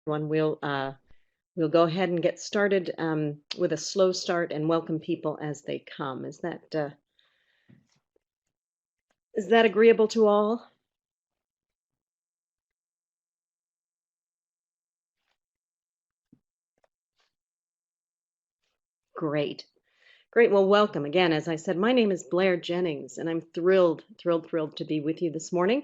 Everyone, we'll go ahead and get started with a slow start and welcome people as they come. Is that agreeable to all? Great. Great. Well, welcome again. As I said, my name is Blair Jennings, and I'm thrilled to be with you this morning.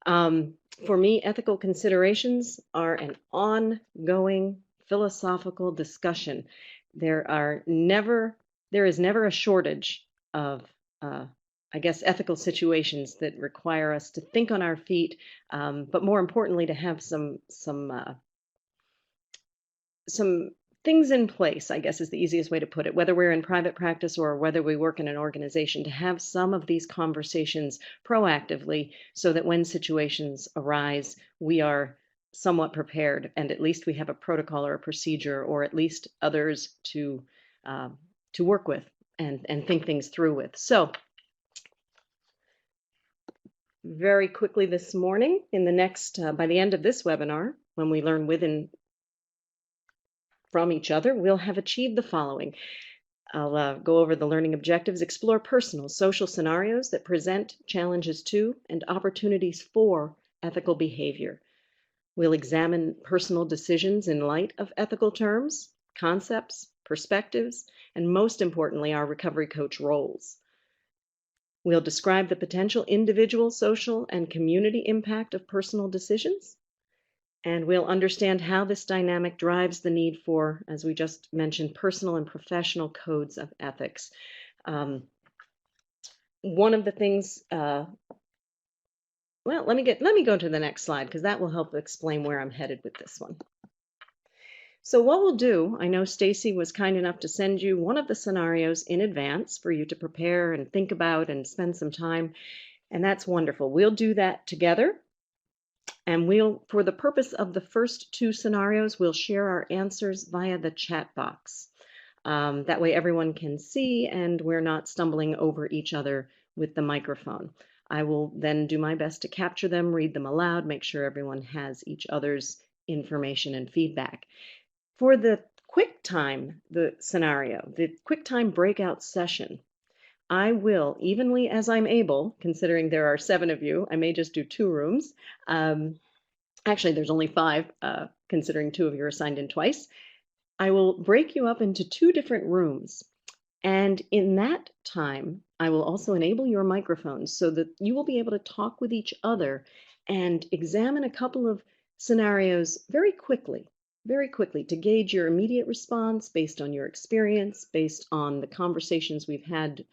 Um, for me, ethical considerations are an ongoing philosophical discussion. There are never, there is never a shortage of, uh, I guess, ethical situations that require us to think on our feet, but more importantly, to have some things in place, I guess is the easiest way to put it, whether we're in private practice or whether we work in an organization, to have some of these conversations proactively so that when situations arise, we are somewhat prepared and at least we have a protocol or a procedure or at least others um, to work with and think things through with. So very quickly this morning, in the next, by the end of this webinar, when we learn with and from each other, we'll have achieved the following. I'll go over the learning objectives, explore personal social scenarios that present challenges to and opportunities for ethical behavior. We'll examine personal decisions in light of ethical terms, concepts, perspectives, and most importantly, our recovery coach roles. We'll describe the potential individual, social, and community impact of personal decisions. And we'll understand how this dynamic drives the need for, as we just mentioned, personal and professional codes of ethics. Um, one of the things, well, let me go to the next slide because that will help explain where I'm headed with this one. So what we'll do, I know Stacy was kind enough to send you one of the scenarios in advance for you to prepare and think about and spend some time, and that's wonderful. We'll do that together. And we'll, for the purpose of the first two scenarios, we'll share our answers via the chat box. That way everyone can see and we're not stumbling over each other with the microphone. I will then do my best to capture them, read them aloud, make sure everyone has each other's information and feedback. For the QuickTime, the scenario, the QuickTime breakout session, I will, evenly as I'm able, considering there are 7 of you, I may just do 2 rooms. Actually, there's only 5, considering 2 of you are signed in twice. I will break you up into 2 different rooms. And in that time, I will also enable your microphones so that you will be able to talk with each other and examine a couple of scenarios very quickly to gauge your immediate response based on your experience, based on the conversations we've had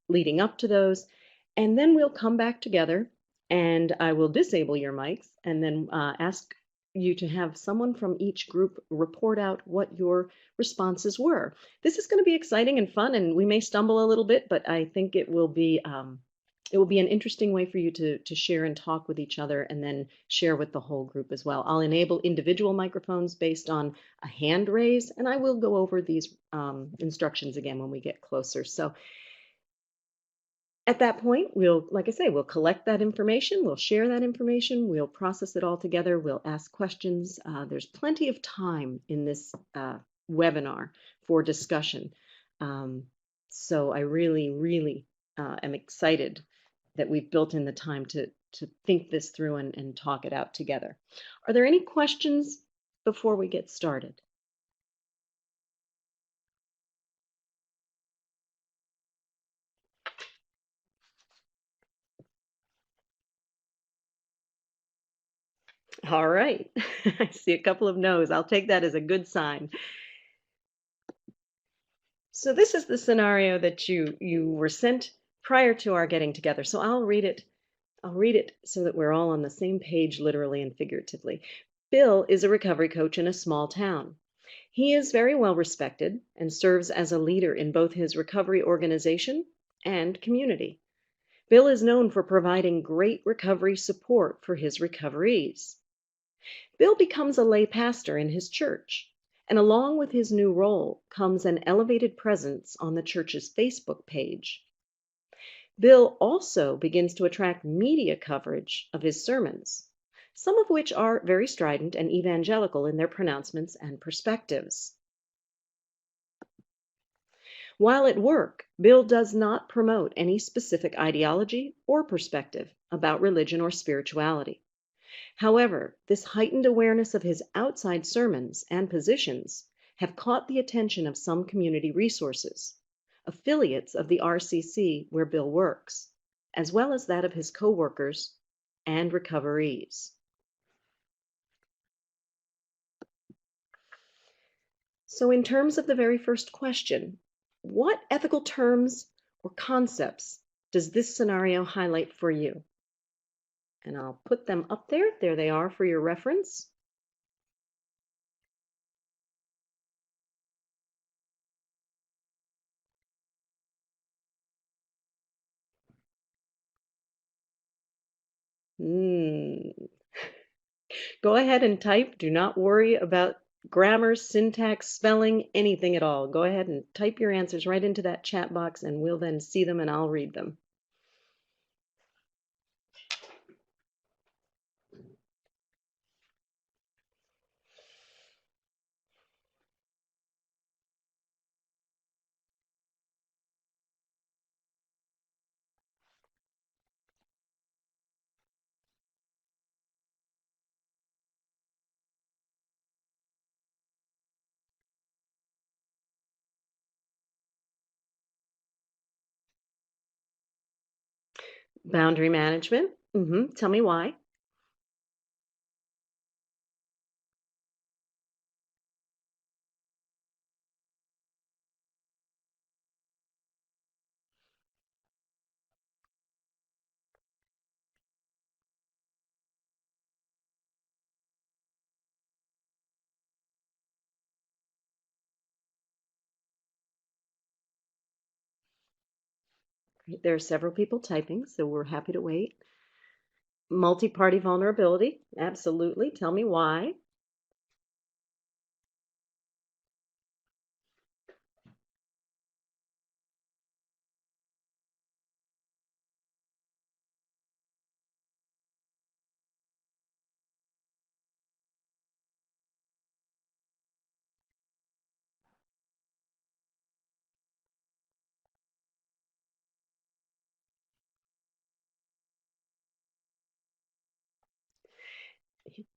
leading up to those. And then we'll come back together and I will disable your mics and then ask you to have someone from each group report out what your responses were. This is going to be exciting and fun, and we may stumble a little bit, but I think it will be an interesting way for you to share and talk with each other and then share with the whole group as well. I'll enable individual microphones based on a hand raise, and I will go over these instructions again when we get closer. So at that point, we'll, like I say, we'll collect that information, we'll share that information, we'll process it all together, we'll ask questions. There's plenty of time in this webinar for discussion. So I really am excited that we've built in the time to think this through and talk it out together. Are there any questions before we get started? All right. I see a couple of no's. I'll take that as a good sign. So this is the scenario that you were sent prior to our getting together. So I'll read it. I'll read it so that we're all on the same page, literally and figuratively. Bill is a recovery coach in a small town. He is very well respected and serves as a leader in both his recovery organization and community. Bill is known for providing great recovery support for his recoverees. Bill becomes a lay pastor in his church, and along with his new role comes an elevated presence on the church's Facebook page. Bill also begins to attract media coverage of his sermons. some of which are very strident and evangelical in their pronouncements and perspectives. While at work, Bill does not promote any specific ideology or perspective about religion or spirituality. However, this heightened awareness of his outside sermons and positions have caught the attention of some community resources, affiliates of the RCC where Bill works, as well as that of his co-workers and recoverees. So in terms of the very first question, what ethical terms or concepts does this scenario highlight for you? And I'll put them up there. There they are for your reference. Go ahead and type. Do not worry about grammar, syntax, spelling, anything at all. Go ahead and type your answers right into that chat box and we'll then see them and I'll read them. Boundary management. Tell me why. There are several people typing, so we're happy to wait. Multi-party vulnerability. Absolutely. Tell me why.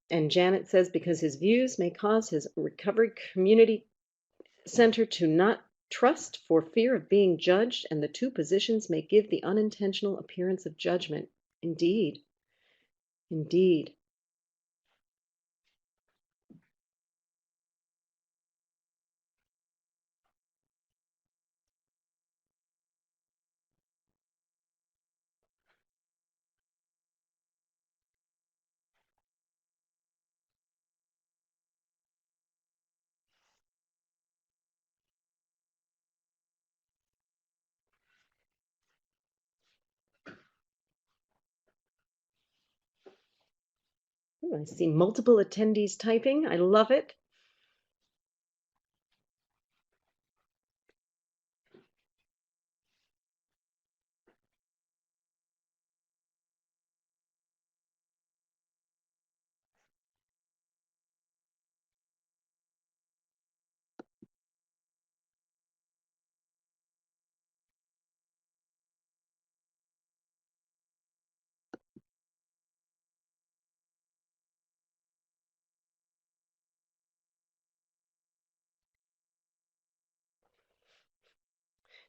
And Janet says because his views may cause his recovery community center to not trust for fear of being judged, and the two positions may give the unintentional appearance of judgment. Indeed. Indeed. I see multiple attendees typing. I love it.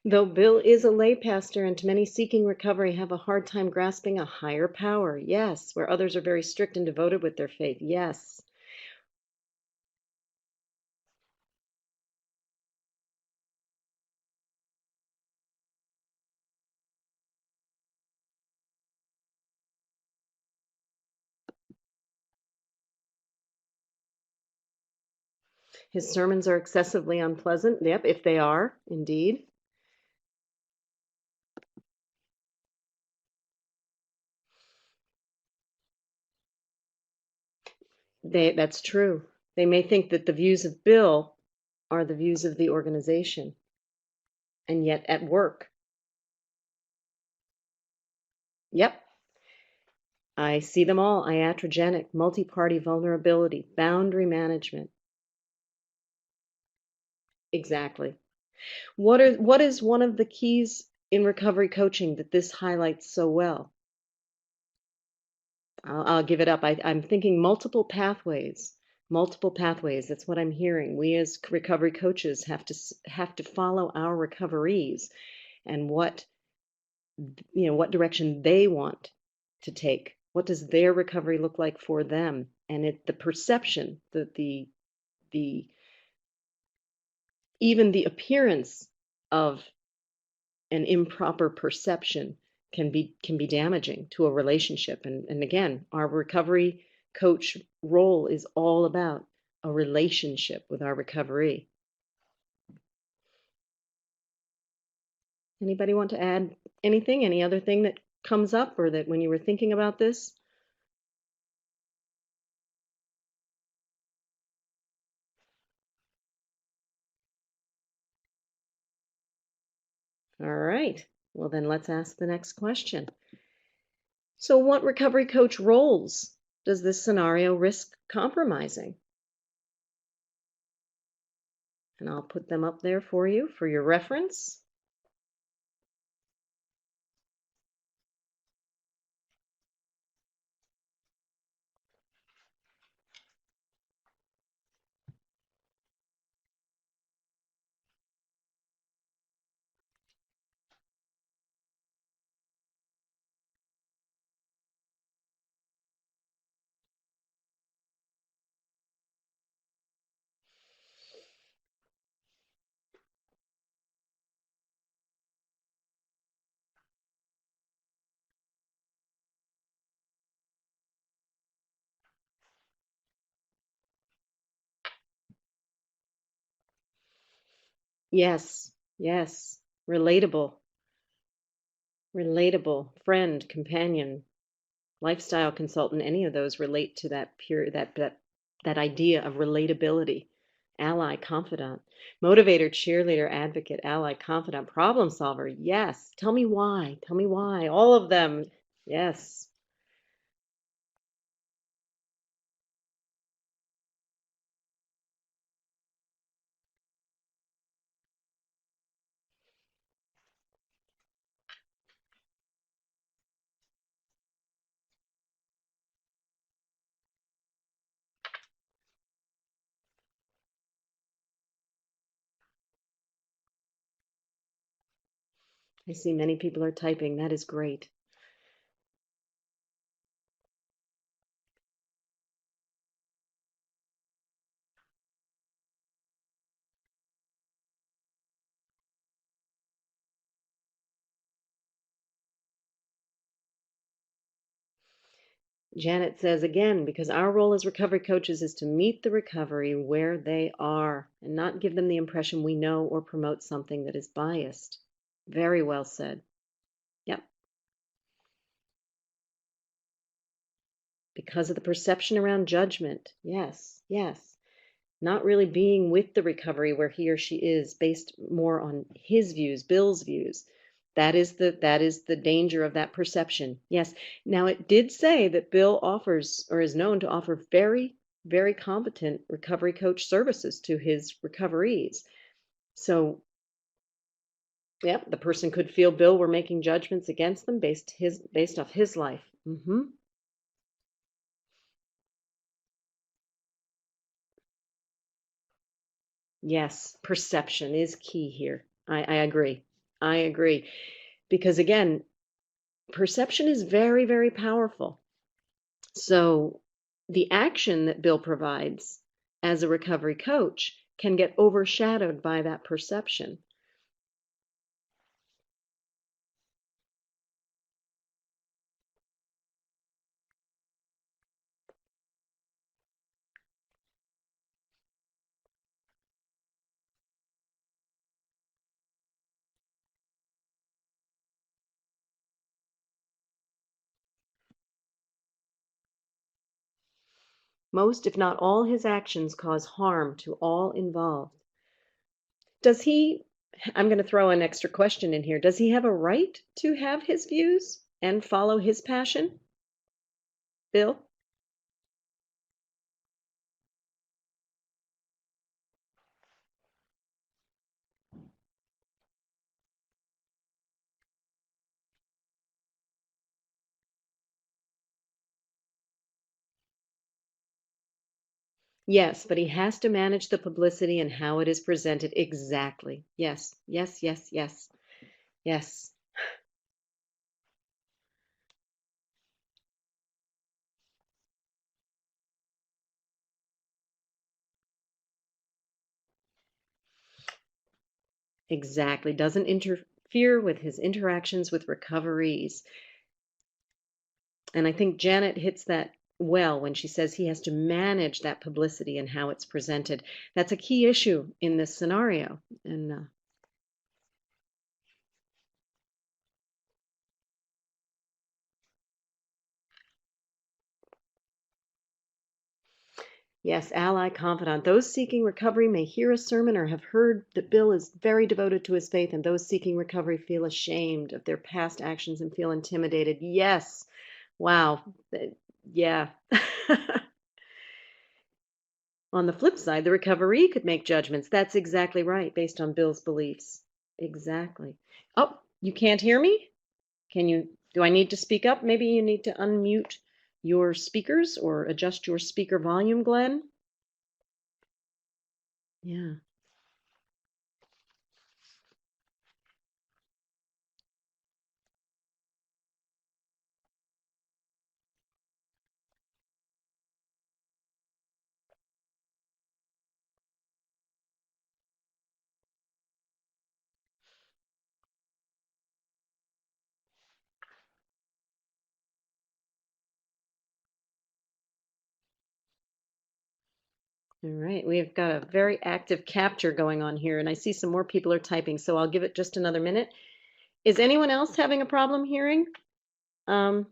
Though Bill is a lay pastor, and many seeking recovery have a hard time grasping a higher power. Yes. Where others are very strict and devoted with their faith. Yes. His sermons are excessively unpleasant. Yep, if they are, indeed. That's true. They may think that the views of Bill are the views of the organization, and yet at work. Yep. I see them all: iatrogenic, multi-party vulnerability, boundary management. Exactly. What is one of the keys in recovery coaching that this highlights so well? I'll give it up. I'm thinking multiple pathways. Multiple pathways. That's what I'm hearing. We as recovery coaches have to follow our recoveries and what direction they want to take. What does their recovery look like for them? And the perception, the even the appearance of an improper perception can be damaging to a relationship. And again, our recovery coach role is all about a relationship with our recovery. Anybody want to add anything? Any other thing that comes up or that when you were thinking about this? All right. Well, then let's ask the next question. So, what recovery coach roles does this scenario risk compromising? And I'll put them up there for you for your reference. Yes, yes. Relatable, relatable, friend, companion, lifestyle consultant, any of those relate to that idea of relatability. Ally, confidant, motivator, cheerleader, advocate, ally, confidant, problem solver. Yes. Tell me why. Tell me why. All of them. Yes. I see many people are typing. That is great. Janet says again, because our role as recovery coaches is to meet the recovery where they are and not give them the impression we know or promote something that is biased. Very well said. Yep. Because of the perception around judgment. Yes, yes. Not really being with the recovery where he or she is based more on his views, Bill's views. That is the danger of that perception. Yes. Now it did say that Bill offers or is known to offer very, very competent recovery coach services to his recoveries. So, yep, the person could feel Bill were making judgments against them based off his life. Yes, perception is key here. I agree. I agree. Because again, perception is very, very powerful. So the action that Bill provides as a recovery coach can get overshadowed by that perception. Most, if not all, his actions cause harm to all involved. Does he, I'm going to throw an extra question in here. Does he have a right to have his views and follow his passion? Bill? Yes, but he has to manage the publicity and how it is presented. Exactly. Yes, yes, yes, yes, yes. Exactly. Doesn't interfere with his interactions with recoveries. And I think Janet hits that well when she says he has to manage that publicity and how it's presented. That's a key issue in this scenario. And yes, ally, confidant. Those seeking recovery may hear a sermon or have heard that Bill is very devoted to his faith, and those seeking recovery feel ashamed of their past actions and feel intimidated. Yes. Wow. Yeah. On the flip side, the recovery could make judgments. That's exactly right, based on Bill's beliefs. Exactly. Oh, you can't hear me? Can you, do I need to speak up? Maybe you need to unmute your speakers or adjust your speaker volume, Glenn. Yeah. All right. We've got a very active capture going on here, and I see some more people are typing, so I'll give it just another minute. Is anyone else having a problem hearing? Um,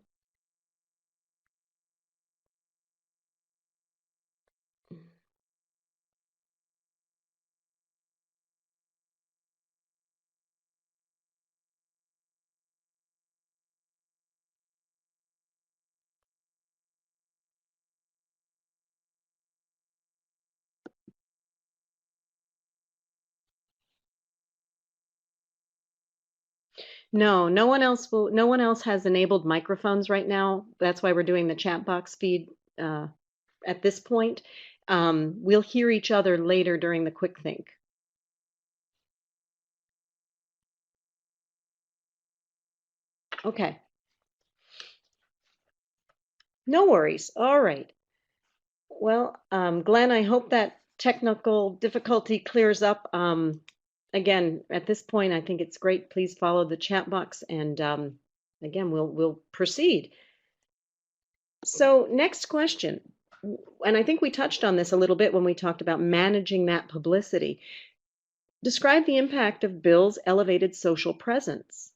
no, no one else has enabled microphones right now. That's why we're doing the chat box feed uh, at this point. We'll hear each other later during the quick think. Okay. No worries. All right. Well, Glenn, I hope that technical difficulty clears up. Again, at this point, I think it's great. Please follow the chat box, and again, we'll proceed. So, next question, and I think we touched on this a little bit when we talked about managing that publicity. Describe the impact of Bill's elevated social presence.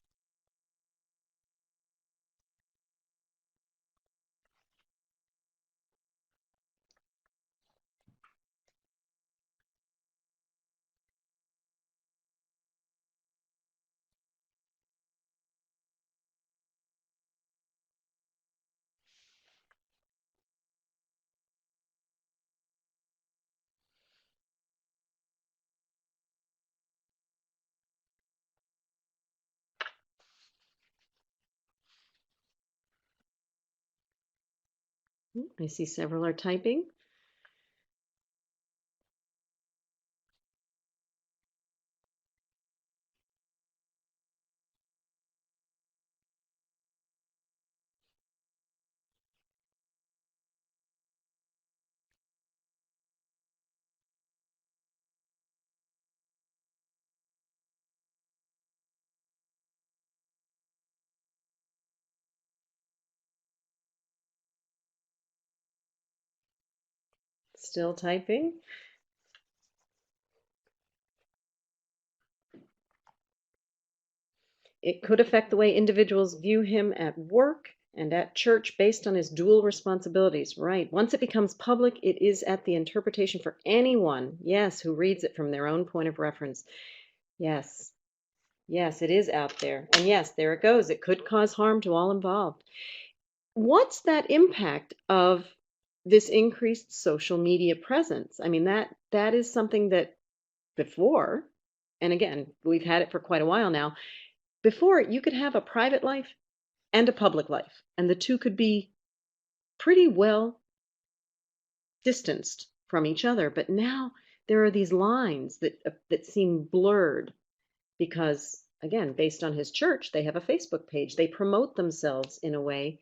I see several are typing. Still typing. It could affect the way individuals view him at work and at church based on his dual responsibilities. Right. Once it becomes public, it is at the interpretation for anyone, yes, who reads it from their own point of reference. Yes. Yes, it is out there. And yes, there it goes. It could cause harm to all involved. what's that impact of this increased social media presence? I mean, that is something that before, and again, we've had it for quite a while now, before you could have a private life and a public life, and the two could be pretty well distanced from each other. But now there are these lines that seem blurred because, again, based on his church, they have a Facebook page. They promote themselves in a way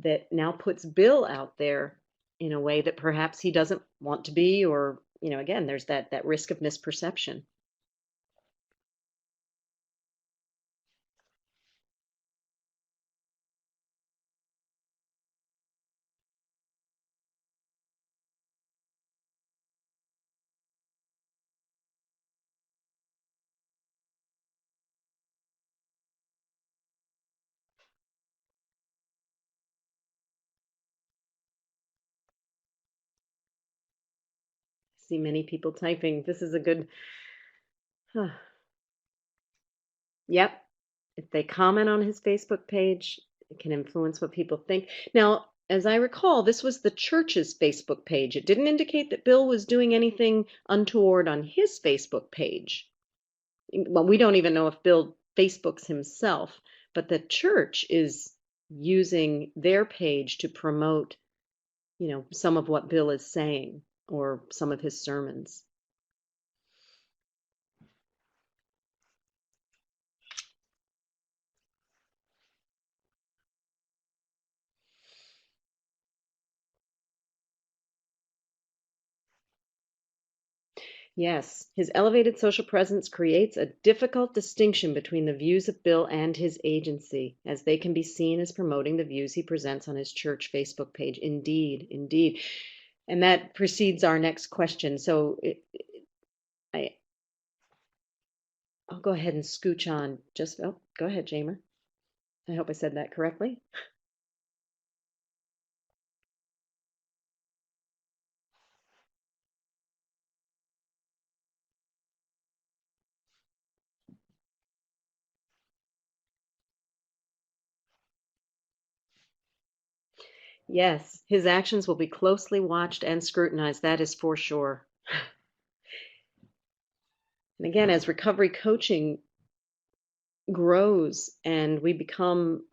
that now puts Bill out there in a way that perhaps he doesn't want to be, or, again, there's that risk of misperception. See many people typing. This is a good. Yep. If they comment on his Facebook page, it can influence what people think. Now, as I recall, this was the church's Facebook page. It didn't indicate that Bill was doing anything untoward on his Facebook page. Well, we don't even know if Bill Facebooks himself, but the church is using their page to promote, some of what Bill is saying or some of his sermons. Yes, his elevated social presence creates a difficult distinction between the views of Bill and his agency, as they can be seen as promoting the views he presents on his church Facebook page. Indeed, indeed. And that precedes our next question. So I, I'll go ahead and scooch on. Go ahead, Jamer. I hope I said that correctly. Yes, his actions will be closely watched and scrutinized. That is for sure. And again, as recovery coaching grows and we become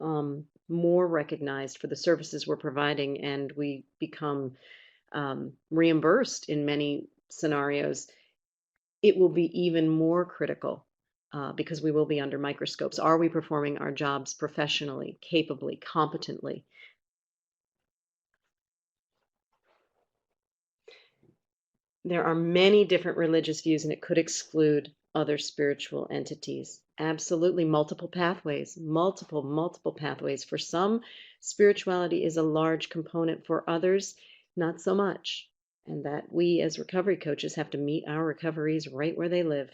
more recognized for the services we're providing, and we become reimbursed in many scenarios, it will be even more critical because we will be under microscopes. Are we performing our jobs professionally, capably, competently? There are many different religious views, and it could exclude other spiritual entities. Absolutely, multiple pathways, multiple pathways. For some, spirituality is a large component. For others, not so much. And that we as recovery coaches have to meet our recoveries right where they live.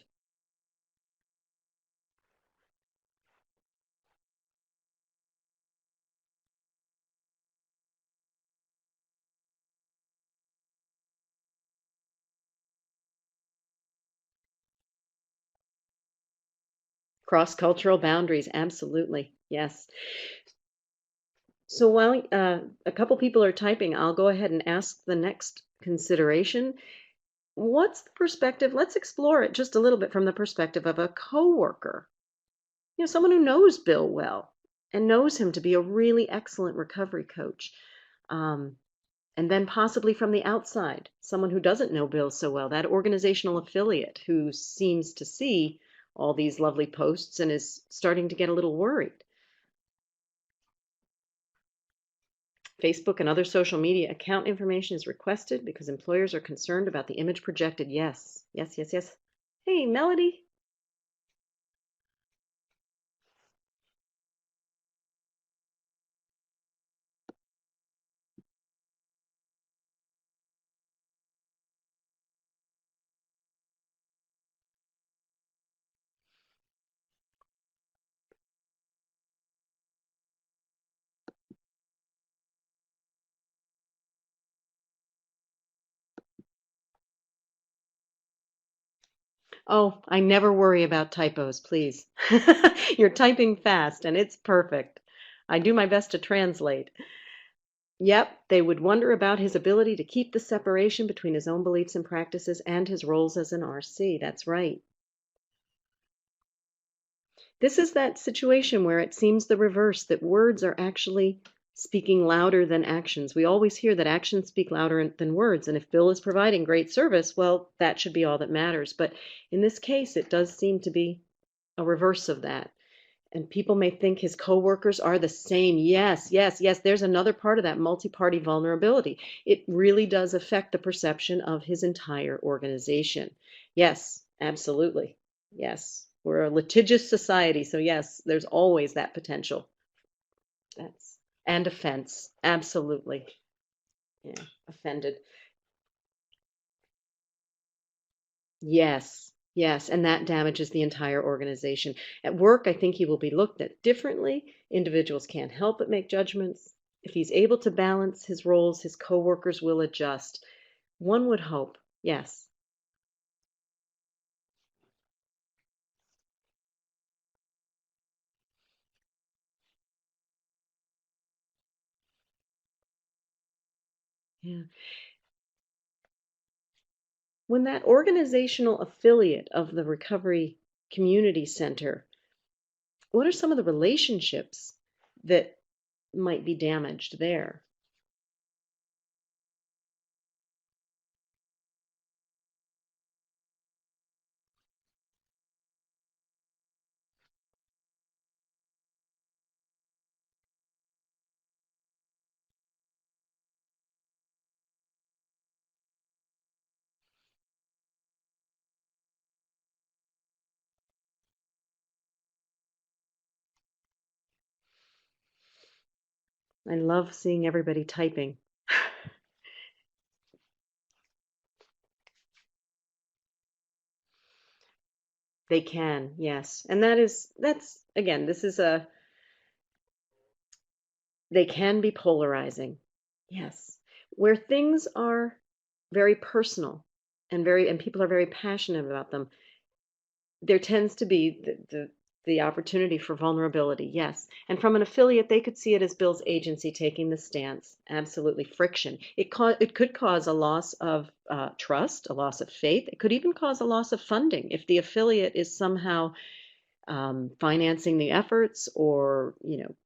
Cross-cultural boundaries, absolutely. Yes. So while a couple people are typing, I'll go ahead and ask the next consideration. What's the perspective? Let's explore it just a little bit from the perspective of a coworker. Someone who knows Bill well and knows him to be a really excellent recovery coach. Um, and then possibly from the outside, someone who doesn't know Bill so well, that organizational affiliate who seems to see all these lovely posts and is starting to get a little worried. Facebook and other social media account information is requested because employers are concerned about the image projected. Yes, yes, yes, yes. Hey, Melody. Oh, I never worry about typos, please. You're typing fast and it's perfect. I do my best to translate. Yep, they would wonder about his ability to keep the separation between his own beliefs and practices and his roles as an RC. That's right. This is that situation where it seems the reverse, that words are actually speaking louder than actions. We always hear that actions speak louder than words, and if Bill is providing great service, well, that should be all that matters. But in this case, it does seem to be a reverse of that. And people may think his coworkers are the same. Yes, yes, yes. There's another part of that multi-party vulnerability. It really does affect the perception of his entire organization. Yes, absolutely. Yes. We're a litigious society, so yes, there's always that potential. That's and offense. Absolutely. Yeah, offended. Yes, yes, and that damages the entire organization. At work, I think he will be looked at differently. Individuals can't help but make judgments. If he's able to balance his roles, his coworkers will adjust. One would hope. Yes. Yeah. When that organizational affiliate of the Recovery Community Center, what are some of the relationships that might be damaged there? I love seeing everybody typing. They can, yes. And that's again, this is a they can be polarizing. Yes. Where things are very personal and people are very passionate about them, there tends to be the opportunity for vulnerability, yes. And from an affiliate, they could see it as Bill's agency taking the stance. Absolutely, friction. It could cause a loss of trust, a loss of faith. It could even cause a loss of funding if the affiliate is somehow financing the efforts or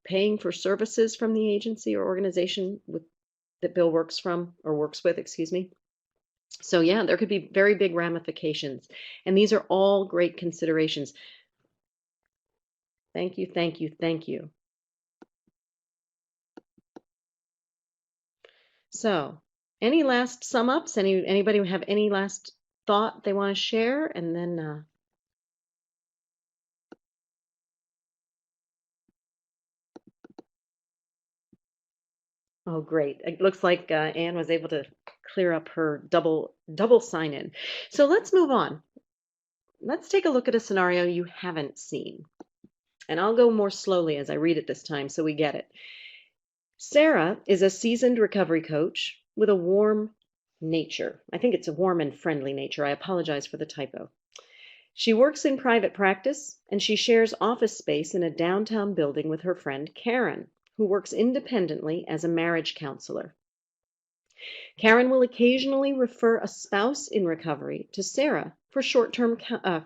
paying for services from the agency or organization that Bill works from or works with, excuse me. So yeah, there could be very big ramifications. And these are all great considerations. Thank you, thank you, thank you. So, any last sum ups? Anybody have any last thought they want to share? And then, oh, great! It looks like Anne was able to clear up her double sign in. So let's move on. Let's take a look at a scenario you haven't seen. And I'll go more slowly as I read it this time so we get it. Sarah is a seasoned recovery coach with a warm nature. I think it's a warm and friendly nature. I apologize for the typo. She works in private practice and she shares office space in a downtown building with her friend Karen, who works independently as a marriage counselor. Karen will occasionally refer a spouse in recovery to Sarah for short-term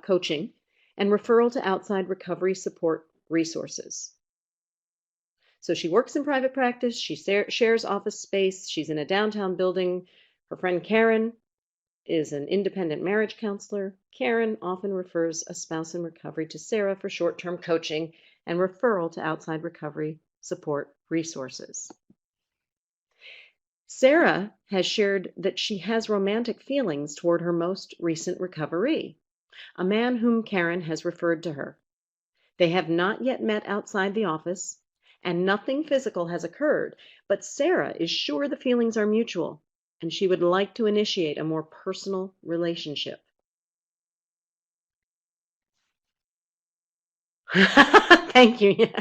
coaching and referral to outside recovery support resources. So she works in private practice, she shares office space, she's in a downtown building. Her friend Karen is an independent marriage counselor. Karen often refers a spouse in recovery to Sarah for short-term coaching and referral to outside recovery support resources. Sarah has shared that she has romantic feelings toward her most recent recovery, a man whom Karen has referred to her. They have not yet met outside the office, and nothing physical has occurred, but Sarah is sure the feelings are mutual, and she would like to initiate a more personal relationship. Thank you. Yeah.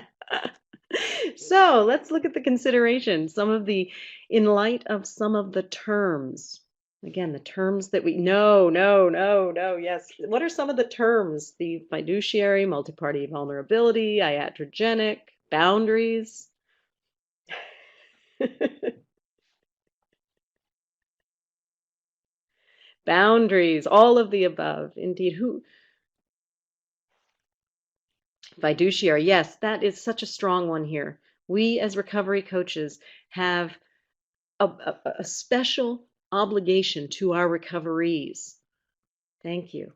So let's look at the consideration, in light of some of the terms. Again, the terms that no, yes. What are some of the terms? The fiduciary, multi-party vulnerability, iatrogenic, boundaries. Boundaries, all of the above. Indeed. Who Fiduciary, yes, that is such a strong one here. We as recovery coaches have a special obligation to our recoverees. Thank you.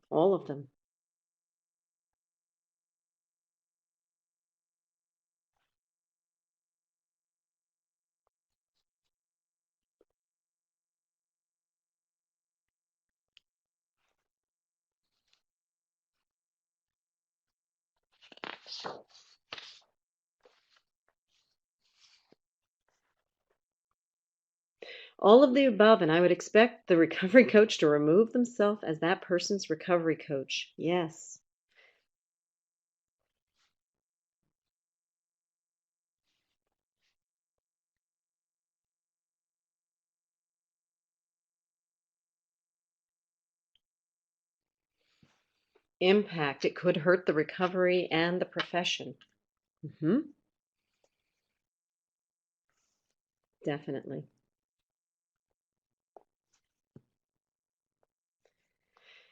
All of them. All of the above, and I would expect the recovery coach to remove themselves as that person's recovery coach. Yes. Impact. It could hurt the recovery and the profession. hmm Definitely.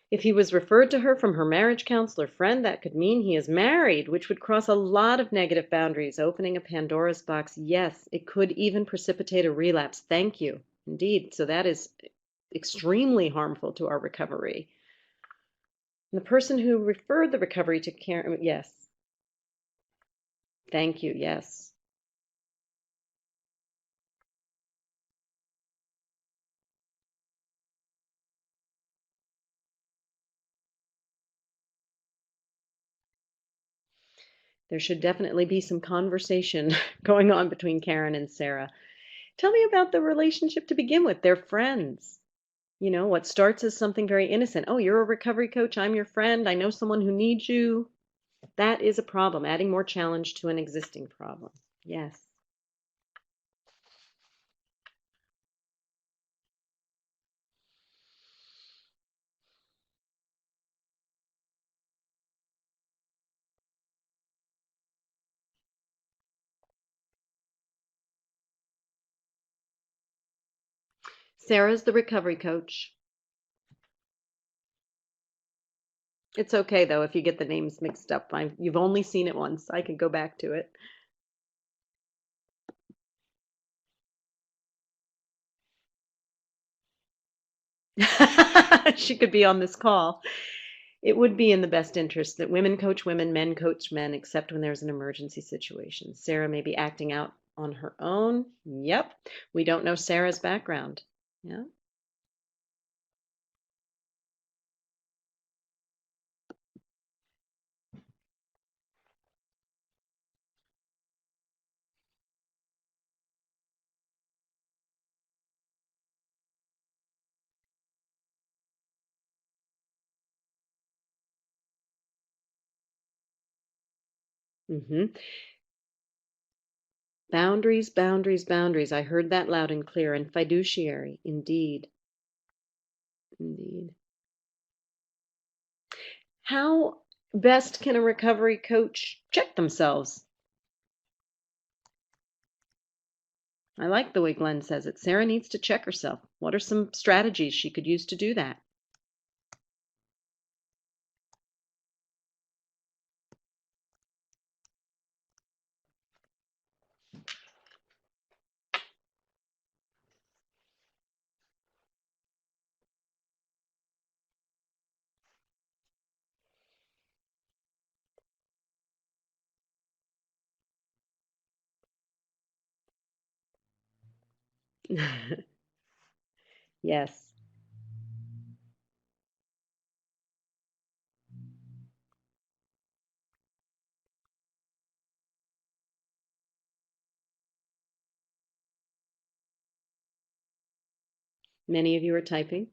If he was referred to her from her marriage counselor friend, that could mean he is married, which would cross a lot of negative boundaries, opening a Pandora's box. Yes, it could even precipitate a relapse. Thank you. Indeed. So that is extremely harmful to our recovery. And the person who referred the recovery to care, yes. Thank you. Yes. There should definitely be some conversation going on between Karen and Sarah. Tell me about the relationship to begin with. They're friends. What starts as something very innocent. Oh, you're a recovery coach. I'm your friend. I know someone who needs you. That is a problem, adding more challenge to an existing problem. Yes. Sarah's the recovery coach. It's okay, though, if you get the names mixed up. You've only seen it once. I can go back to it. She could be on this call. It would be in the best interest that women coach women, men coach men, except when there's an emergency situation. Sarah may be acting out on her own. Yep. We don't know Sarah's background. Yeah. hmm Boundaries, boundaries, boundaries. I heard that loud and clear. And fiduciary, indeed. Indeed. How best can a recovery coach check themselves? I like the way Glenn says it. Sarah needs to check herself. What are some strategies she could use to do that? Yes. Many of you are typing.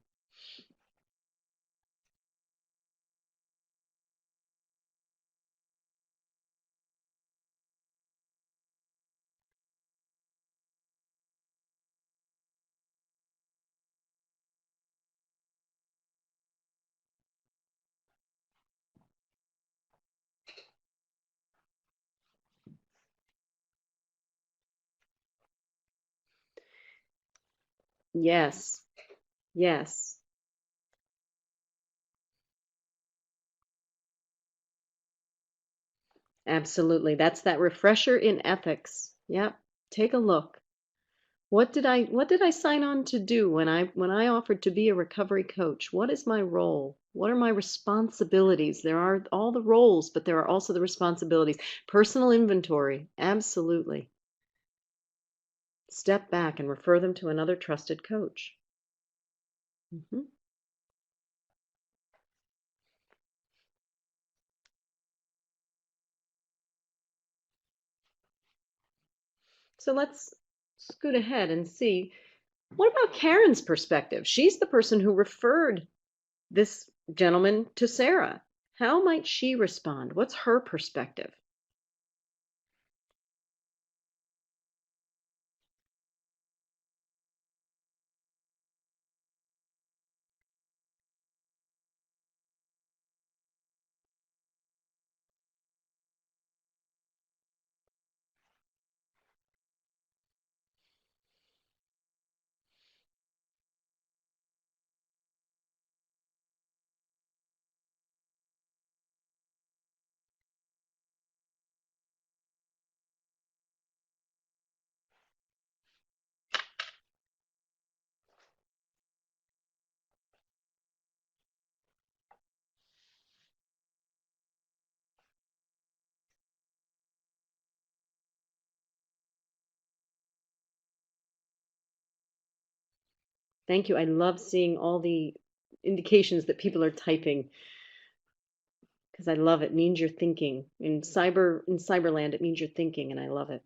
Yes. Yes. Absolutely. That's that refresher in ethics. Yep. Take a look. What did I sign on to do when I offered to be a recovery coach? What is my role? What are my responsibilities? There are all the roles, but there are also the responsibilities. Personal inventory. Absolutely. Step back and refer them to another trusted coach. Mhm. So let's scoot ahead and see what about Karen's perspective? She's the person who referred this gentleman to Sarah. How might she respond? What's her perspective? Thank you. I love seeing all the indications that people are typing because I love it. It means you're thinking. In cyberland, it means you're thinking, and I love it.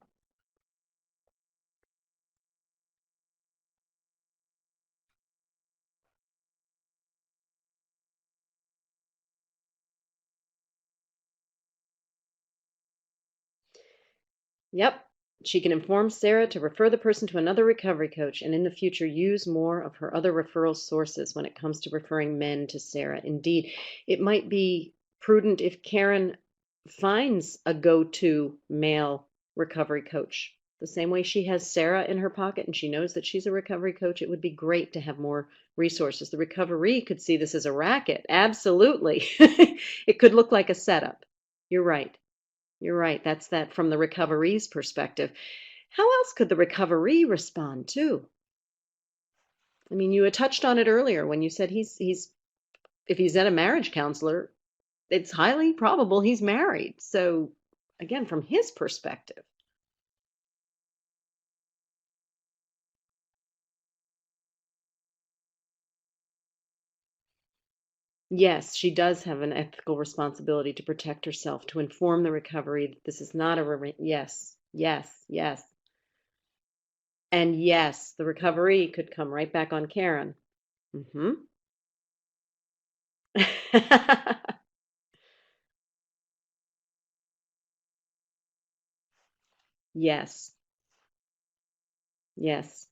Yep. She can inform Sarah to refer the person to another recovery coach and in the future use more of her other referral sources when it comes to referring men to Sarah. Indeed, it might be prudent if Karen finds a go to male recovery coach. The same way she has Sarah in her pocket and she knows that she's a recovery coach, it would be great to have more resources. The recovery could see this as a racket. Absolutely. It could look like a setup. You're right. You're right. That's that from the recovery's perspective. How else could the recovery respond too? I mean, you had touched on it earlier when you said he's if he's at a marriage counselor, it's highly probable he's married. So again, from his perspective, yes, she does have an ethical responsibility to protect herself, to inform the recovery that this is not yes, yes, yes. And yes, the recovery could come right back on Karen. Hmm. Yes, yes.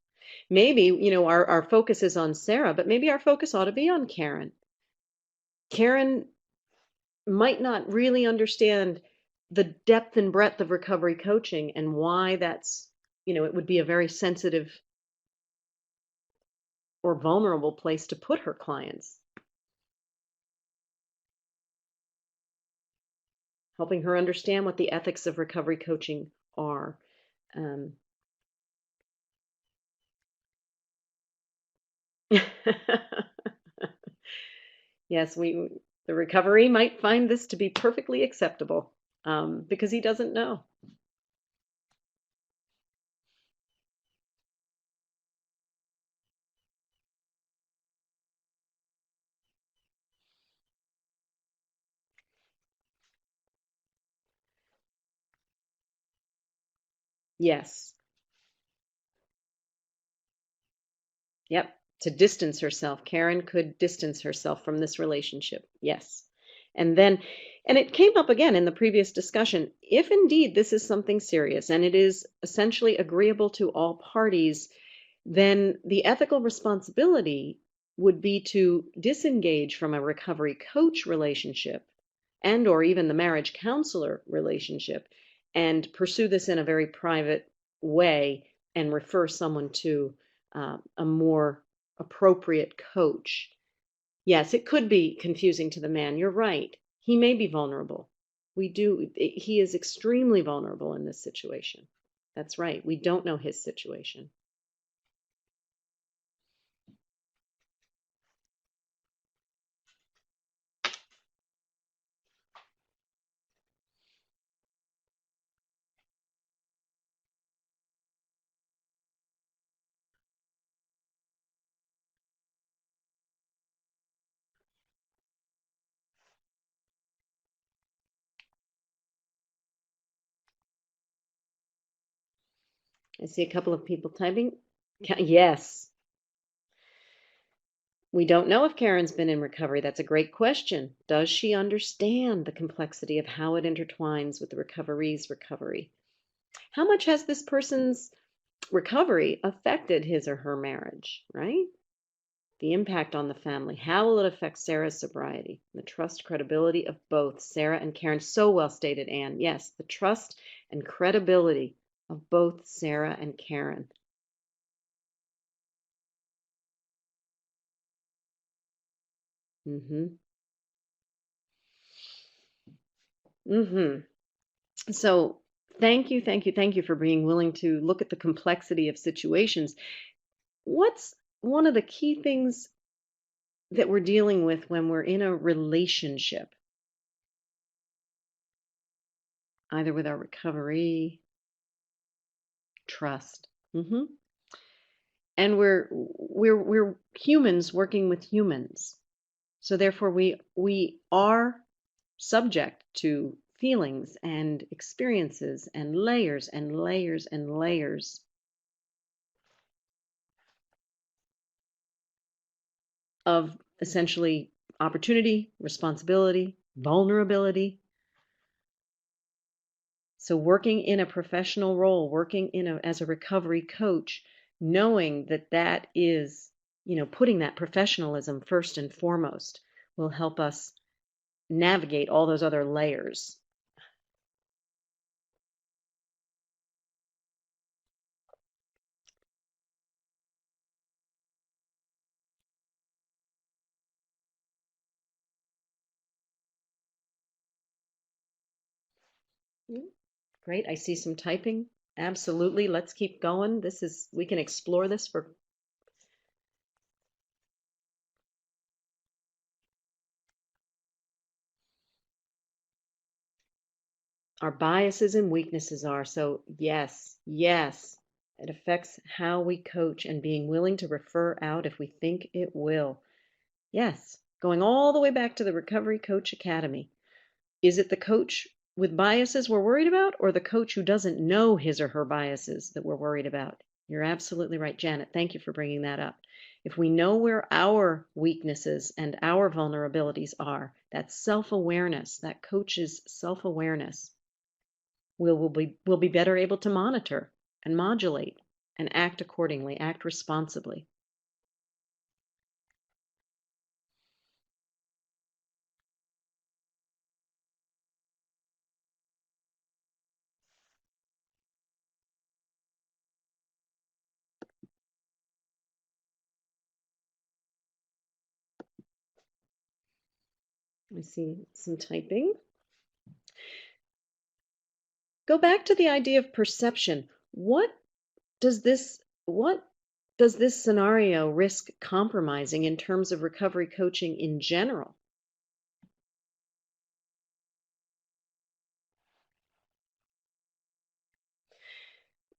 Maybe, our focus is on Sarah, but maybe our focus ought to be on Karen. Karen might not really understand the depth and breadth of recovery coaching and why it would be a very sensitive or vulnerable place to put her clients. Helping her understand what the ethics of recovery coaching are. Um, yes, the recovery might find this to be perfectly acceptable because he doesn't know. Yes. Yep. To distance herself. Karen could distance herself from this relationship. Yes. And then, and it came up again in the previous discussion. If indeed this is something serious and it is essentially agreeable to all parties, then the ethical responsibility would be to disengage from a recovery coach relationship and or even the marriage counselor relationship and pursue this in a very private way and refer someone to a more appropriate coach. Yes, it could be confusing to the man. You're right. He may be vulnerable. He is extremely vulnerable in this situation. That's right. We don't know his situation. I see a couple of people typing. Yes. We don't know if Karen's been in recovery. That's a great question. Does she understand the complexity of how it intertwines with the recovery's recovery? How much has this person's recovery affected his or her marriage, right? The impact on the family. How will it affect Sarah's sobriety? The trust, credibility of both Sarah and Karen. So well stated, Anne. Yes, the trust and credibility of both Sarah and Karen. Mm-hmm. Mm-hmm. So thank you for being willing to look at the complexity of situations. What's one of the key things that we're dealing with when we're in a relationship, either with our recovery, trust? Hmm. And we're humans working with humans. So therefore we are subject to feelings and experiences and layers and layers and layers of essentially opportunity, responsibility, vulnerability. So working in a professional role, working as a recovery coach, knowing that that is, putting that professionalism first and foremost will help us navigate all those other layers. Mm, great. I see some typing. Absolutely. Let's keep going. We can explore this for our biases and weaknesses are. So, yes, yes, it affects how we coach and being willing to refer out if we think it will. Yes, going all the way back to the Recovery Coach Academy. Is it the coach with biases we're worried about, or the coach who doesn't know his or her biases that we're worried about? You're absolutely right, Janet. Thank you for bringing that up. If we know where our weaknesses and our vulnerabilities are, that self awareness, that coach's self awareness, we'll be better able to monitor and modulate and act accordingly, act responsibly. I see some typing. Go back to the idea of perception. What does this scenario risk compromising in terms of recovery coaching in general?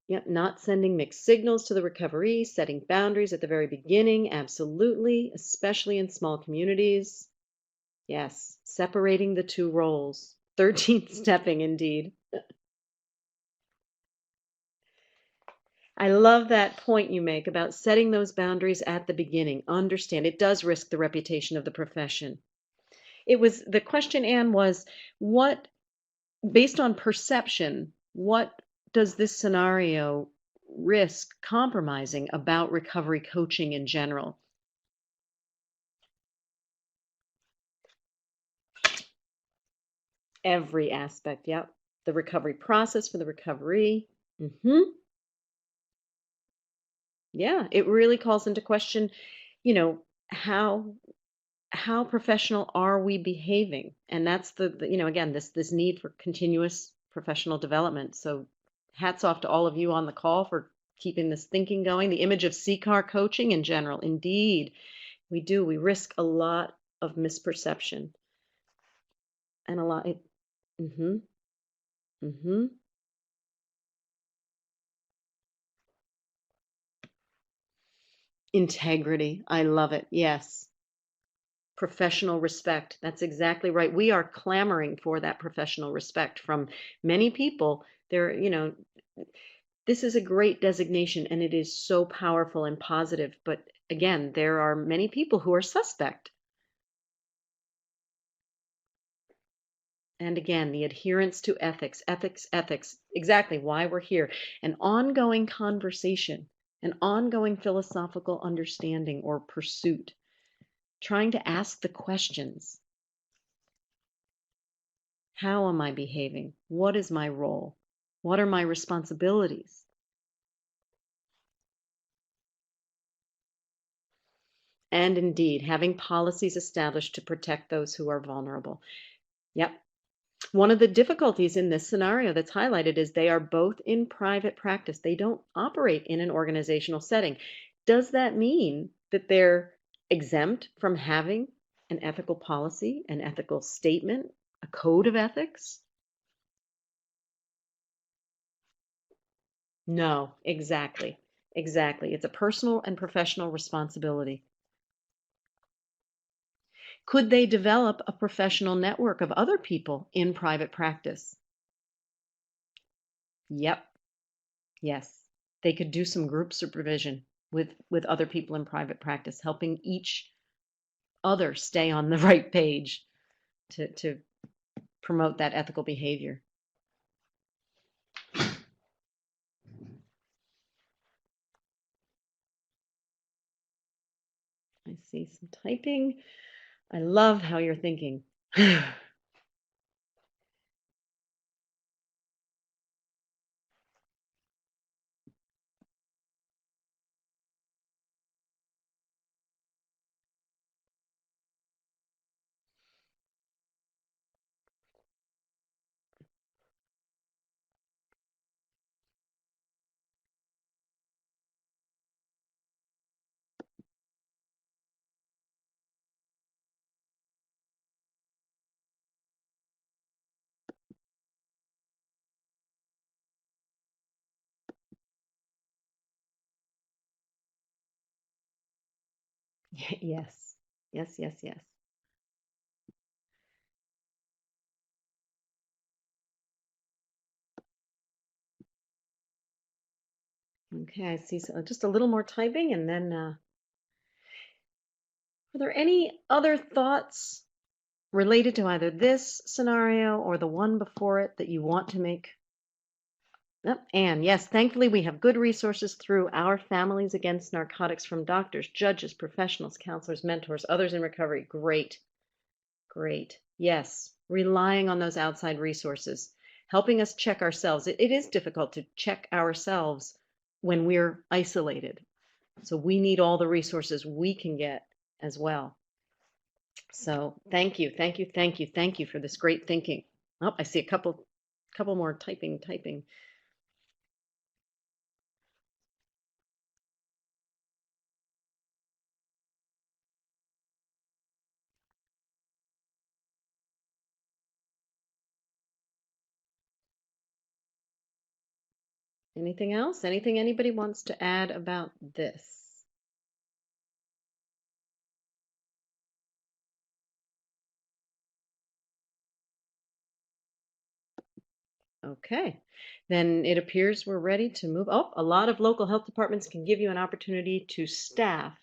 Yep, not sending mixed signals to the recovery, setting boundaries at the very beginning, absolutely, especially in small communities. Yes, separating the two roles. 13th stepping indeed. I love that point you make about setting those boundaries at the beginning. Understand it does risk the reputation of the profession. The question, Anne, was what, based on perception, what does this scenario risk compromising about recovery coaching in general? Every aspect, yep. The recovery process for the recovery. Mm-hmm. Yeah, it really calls into question, you know, how professional are we behaving? And that's again, this need for continuous professional development. So hats off to all of you on the call for keeping this thinking going. The image of CCAR coaching in general, indeed, we risk a lot of misperception and a lot. Mm-hmm, mm-hmm. Integrity. I love it. Yes. Professional respect. That's exactly right. We are clamoring for that professional respect from many people. This is a great designation and it is so powerful and positive. But again, there are many people who are suspect. And again, the adherence to ethics, ethics, ethics, exactly why we're here. An ongoing conversation, an ongoing philosophical understanding or pursuit, trying to ask the questions. How am I behaving? What is my role? What are my responsibilities? And indeed, having policies established to protect those who are vulnerable. Yep. One of the difficulties in this scenario that's highlighted is they are both in private practice. They don't operate in an organizational setting. Does that mean that they're exempt from having an ethical policy, an ethical statement, a code of ethics? No, exactly. Exactly. It's a personal and professional responsibility. Could they develop a professional network of other people in private practice? Yep. Yes. They could do some group supervision with other people in private practice, helping each other stay on the right page to promote that ethical behavior. I see some typing. I love how you're thinking. Yes. Yes, yes, yes. Okay, I see just a little more typing and then are there any other thoughts related to either this scenario or the one before it that you want to make? Yep. And yes, thankfully we have good resources through our Families Against Narcotics from doctors, judges, professionals, counselors, mentors, others in recovery. Great, great. Yes, relying on those outside resources, helping us check ourselves. It is difficult to check ourselves when we're isolated. So we need all the resources we can get as well. So thank you, thank you, thank you, thank you for this great thinking. Oh, I see a couple more typing. Anything else? Anything anybody wants to add about this? Okay, then it appears we're ready to move. Oh, a lot of local health departments can give you an opportunity to staff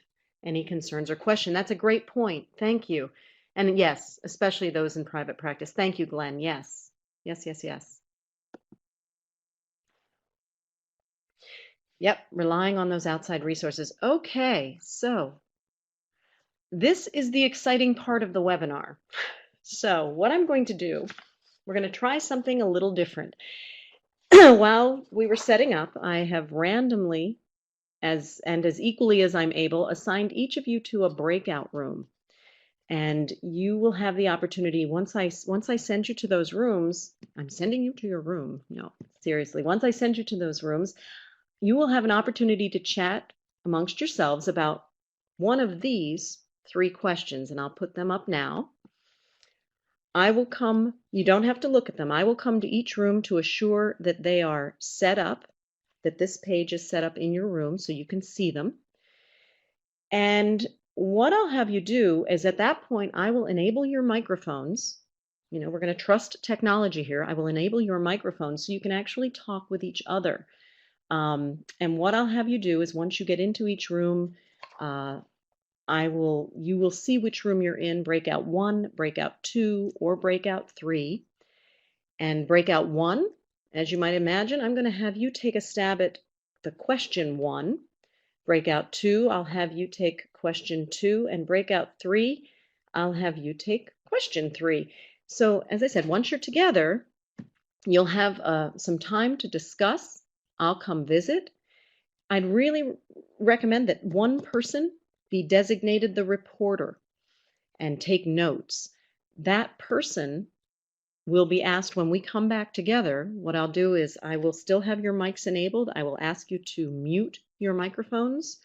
any concerns or question. That's a great point. Thank you. And yes, especially those in private practice. Thank you, Glenn. Yes. Yes, yes, yes. Yep, relying on those outside resources. Okay, so this is the exciting part of the webinar. So what I'm going to do, we're going to try something a little different. While we were setting up, I have randomly as equally as I'm able, assigned each of you to a breakout room. And you will have the opportunity once I send you to those rooms, I'm sending you to your room. No, seriously. Once I send you to those rooms, you will have an opportunity to chat amongst yourselves about one of these 3 questions, and I'll put them up now. I will come, you don't have to look at them. I will come to each room to assure that they are set up, that this page is set up in your room so you can see them. And what I'll have you do is at that point, I will enable your microphones. You know, we're going to trust technology here. I will enable your microphones so you can actually talk with each other. And what I'll have you do is once you get into each room, you will see which room you're in, breakout 1, breakout 2, or breakout 3. And breakout 1, as you might imagine, I'm going to have you take a stab at the question 1. Breakout 2, I'll have you take question 2, and breakout 3, I'll have you take question 3. So as I said, once you're together, you'll have some time to discuss. I'll come visit. I'd really recommend that one person be designated the reporter and take notes. That person will be asked when we come back together. What I'll do is I will still have your mics enabled. I will ask you to mute your microphones.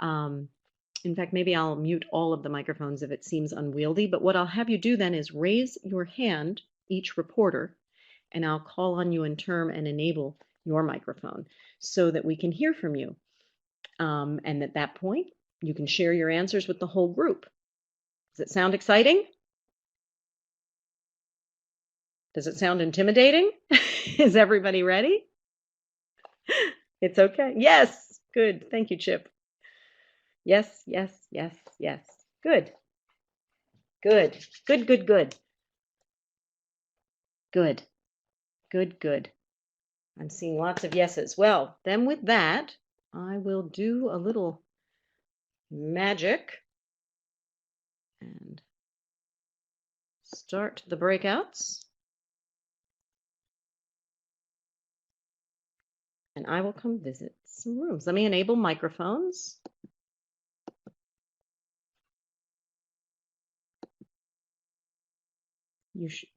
In fact, maybe I'll mute all of the microphones if it seems unwieldy, but what I'll have you do then is raise your hand, each reporter, and I'll call on you in turn and enable your microphone so that we can hear from you. And at that point, you can share your answers with the whole group. Does it sound exciting? Does it sound intimidating? Is everybody ready? It's okay. Yes. Good. Thank you, Chip. Yes, yes, yes, yes. Good. Good. Good, good, good. Good. Good, good. I'm seeing lots of yeses. Well, then with that, I will do a little magic and start the breakouts. And I will come visit some rooms. Let me enable microphones. You should.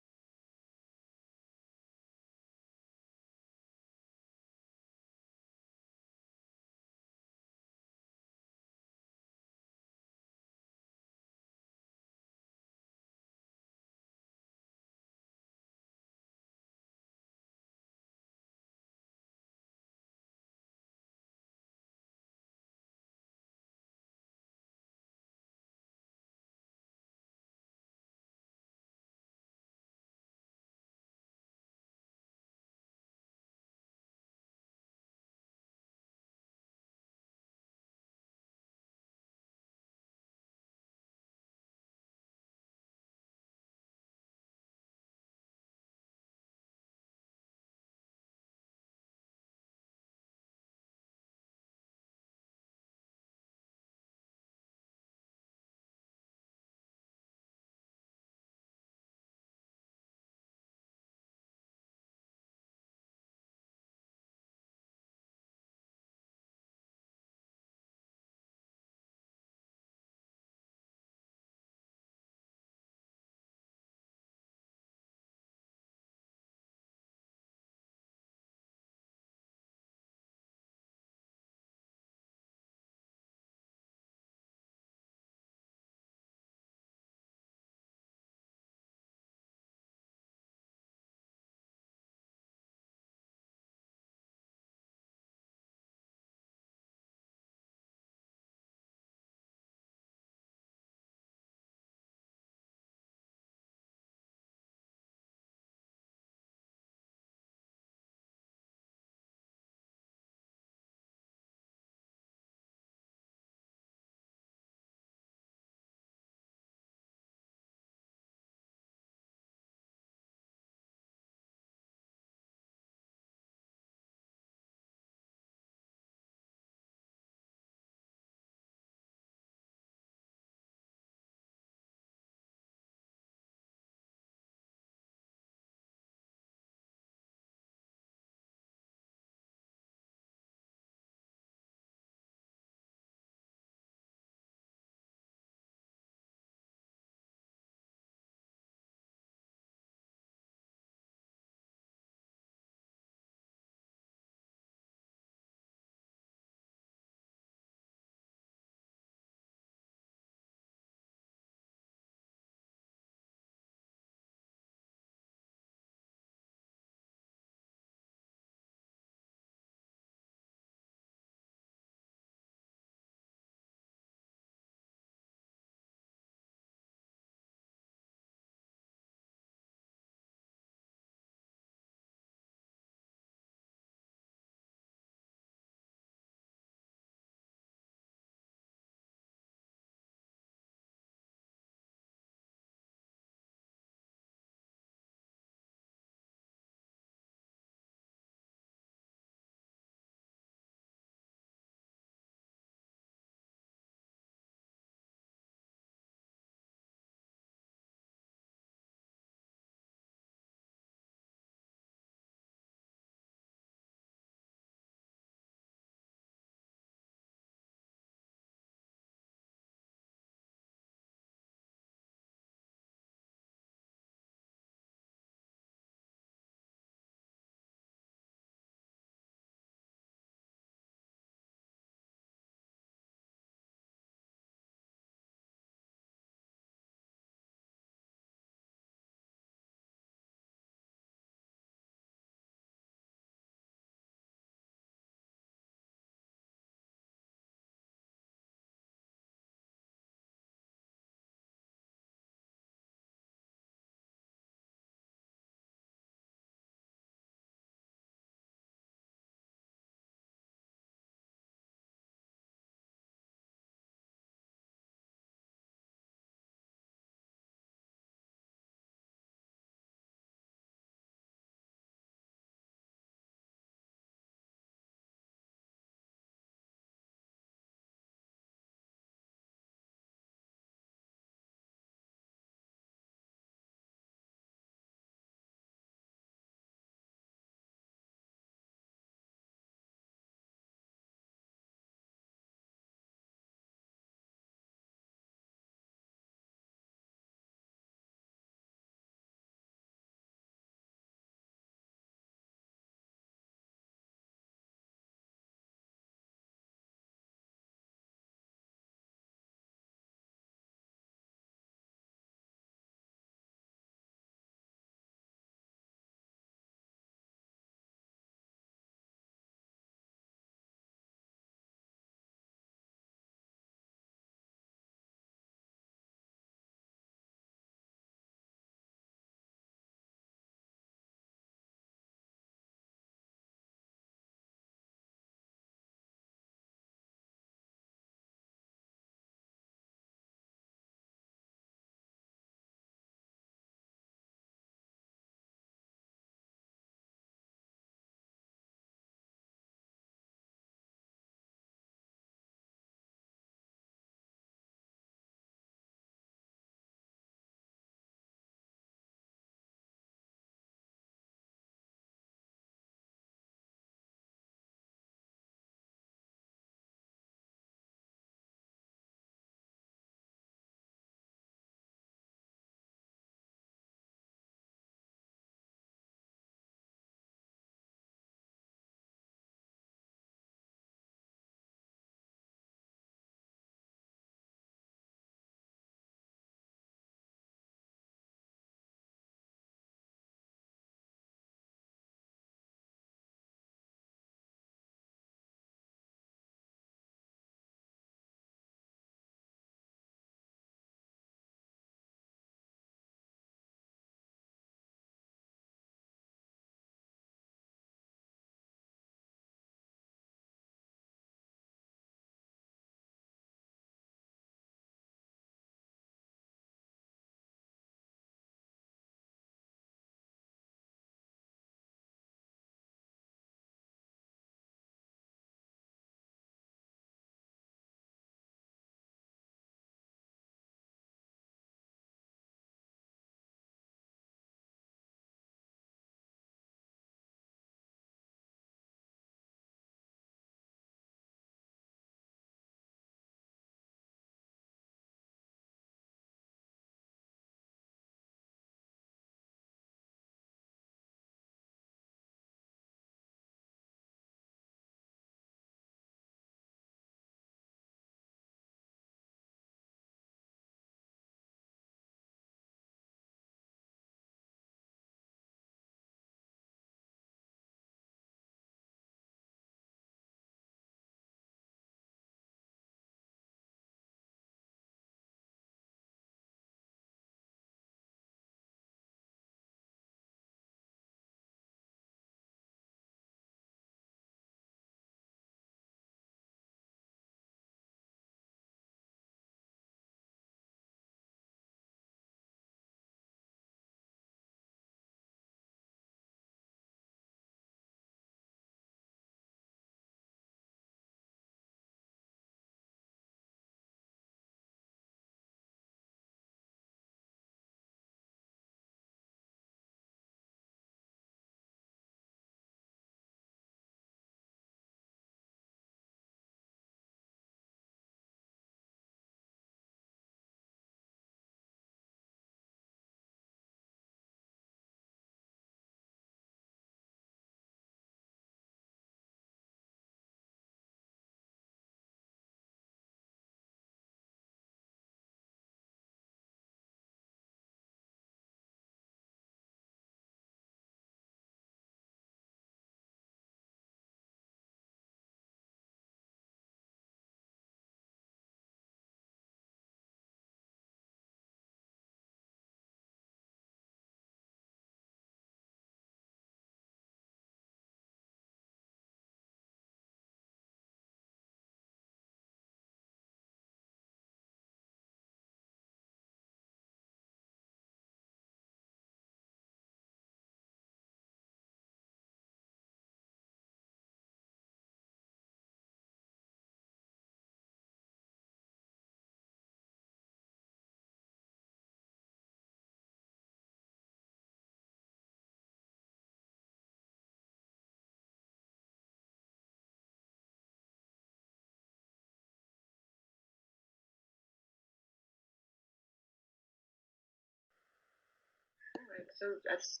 So that's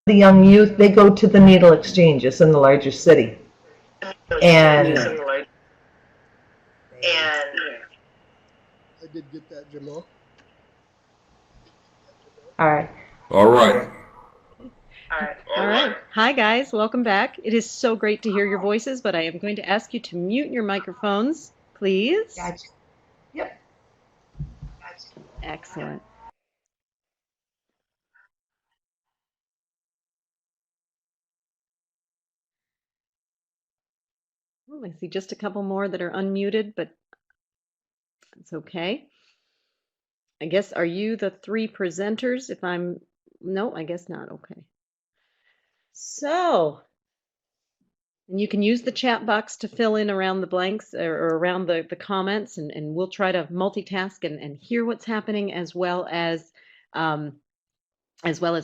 the young youth, they go to the needle exchanges in the larger city. And I did get that, Jamal. all right. All right. All right. Hi, guys. Welcome back. It is so great to hear your voices, but I am going to ask you to mute your microphones, please. Gotcha. Yep. Excellent. Oh, I see just a couple more that are unmuted, but it's okay. I guess, are you the three presenters? No, I guess not. Okay. So, and you can use the chat box to fill in around the blanks or around the comments, and we'll try to multitask and hear what's happening as well as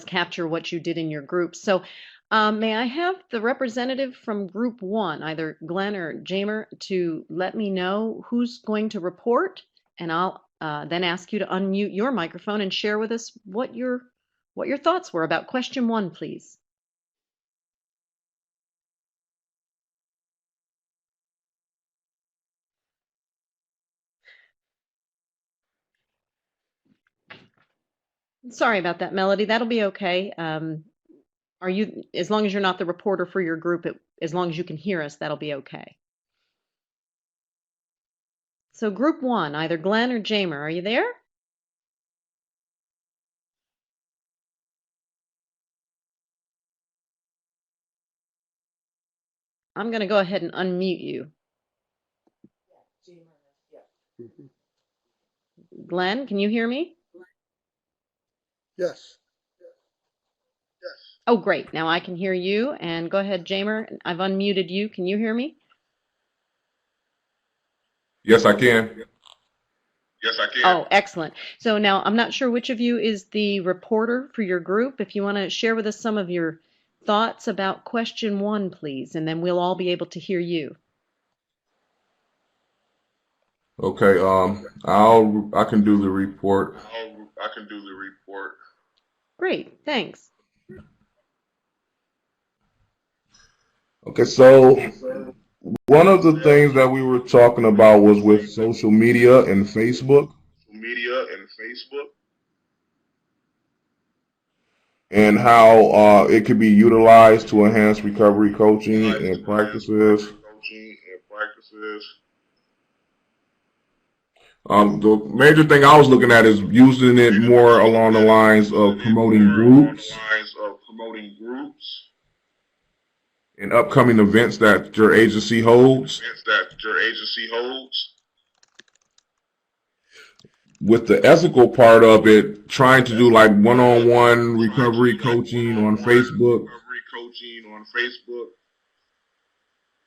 capture what you did in your group. So may I have the representative from group one, either Glenn or Jamer, to let me know who's going to report, and I'll then ask you to unmute your microphone and share with us what your thoughts were about question one, please. Sorry about that, Melody. That'll be okay. Are you, as long as you're not the reporter for your group, as long as you can hear us, that'll be okay. So group one, either Glenn or Jamer, are you there? I'm going to go ahead and unmute you. Glenn, can you hear me? Yes. Oh, great. Now I can hear you. And go ahead, Jamer. I've unmuted you. Can you hear me? Yes, I can. Oh, excellent. So now I'm not sure which of you is the reporter for your group. If you want to share with us some of your thoughts about question one, please, and then we'll all be able to hear you. Okay. I can do the report. Great. Thanks. Okay. So one of the things that we were talking about was with social media and Facebook, and how it could be utilized to enhance recovery coaching and practices. The major thing I was looking at is using it more along the lines of promoting groups and upcoming events that your agency holds. With the ethical part of it, trying to do like one-on-one recovery coaching on Facebook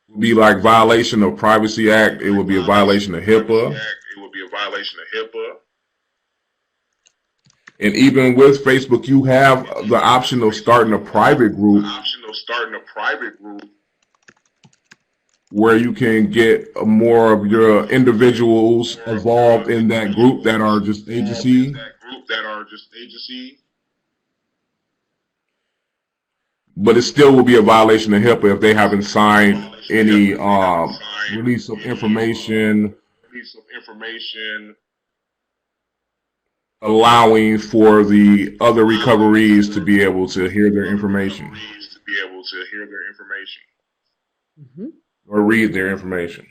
would be like violation of Privacy Act. It would be a violation of HIPAA. And even with Facebook, you have the option of starting a private group where you can get more of your individuals involved in that group that are just agency. But it still will be a violation of HIPAA if they haven't signed any release of information allowing for the other recoveries to be able to hear their information or read their information.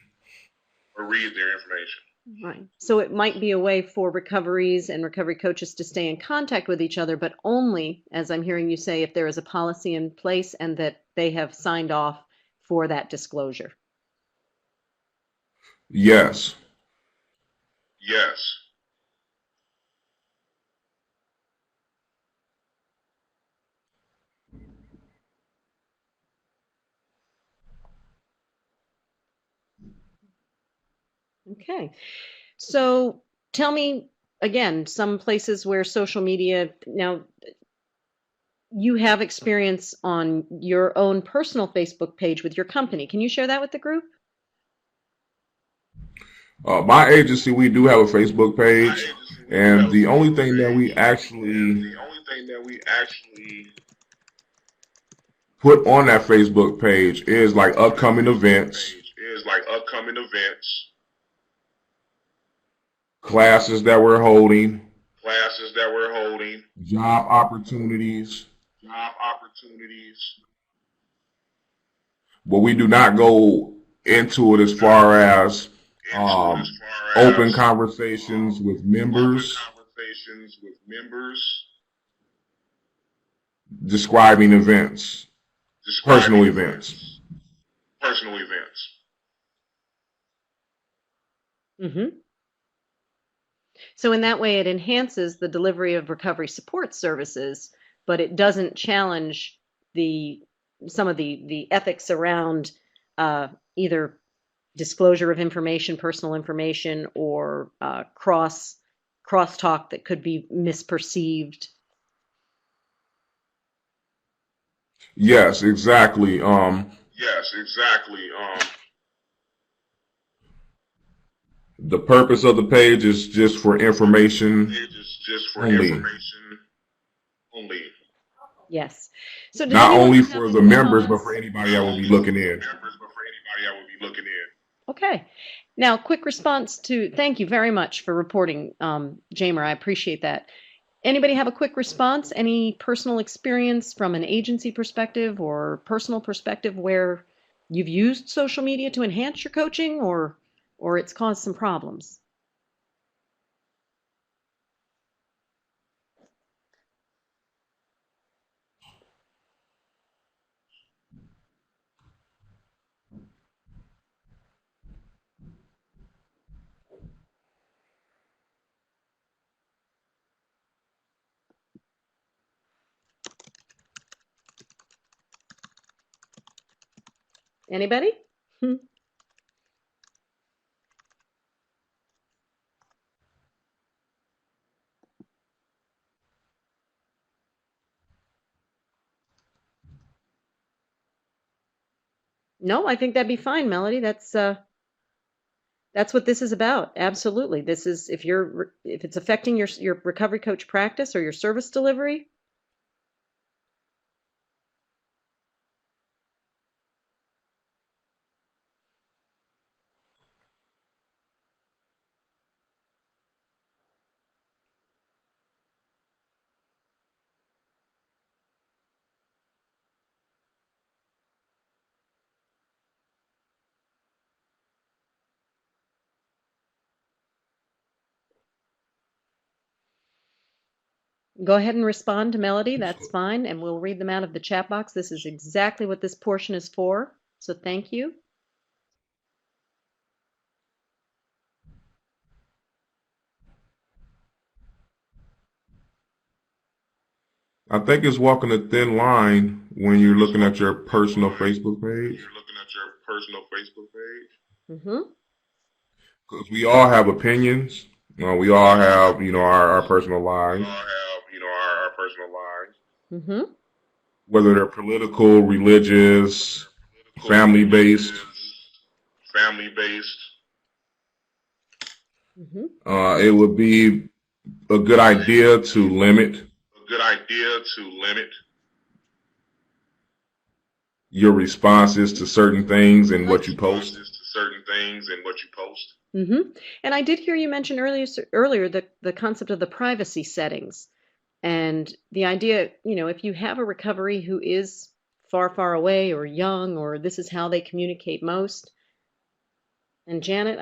Right. So it might be a way for recoveries and recovery coaches to stay in contact with each other, but only, as I'm hearing you say, if there is a policy in place and that they have signed off for that disclosure. Yes. Okay. So tell me again, some places where social media, now you have experience on your own personal Facebook page with your company. Can you share that with the group? My agency, we do have a Facebook page, and the only thing that we actually put on that Facebook page is like upcoming events, classes that we're holding, job opportunities. But we do not go into it as far as open conversations with members, describing events, personal events. Mm-hmm. So in that way, it enhances the delivery of recovery support services, but it doesn't challenge some of the ethics around either disclosure of information, personal information, or crosstalk that could be misperceived. Yes, exactly. The purpose of the page is just for information only. Yes. So does Not anyone only have for any the members, but comments? for anybody that will be looking in. Okay. Now, quick response to, thank you very much for reporting, Jamer. I appreciate that. Anybody have a quick response? Any personal experience from an agency perspective or personal perspective where you've used social media to enhance your coaching or it's caused some problems? Anybody? No, I think that'd be fine, Melody. That's what this is about. Absolutely. This is if it's affecting your recovery coach practice or your service delivery. Go ahead and respond to Melody. That's fine. And we'll read them out of the chat box. This is exactly what this portion is for. So thank you. I think it's walking a thin line when you're looking at your personal Facebook page. Mm-hmm. Because we all have opinions. We all have, our personal lives. Mm-hmm. Whether they're political, religious, family-based. Mm-hmm. It would be a good idea to limit your responses to certain things and what you post. Mm-hmm. And I did hear you mention earlier the concept of the privacy settings and the idea, if you have a recovery who is far, far away or young, or this is how they communicate most. And Janet,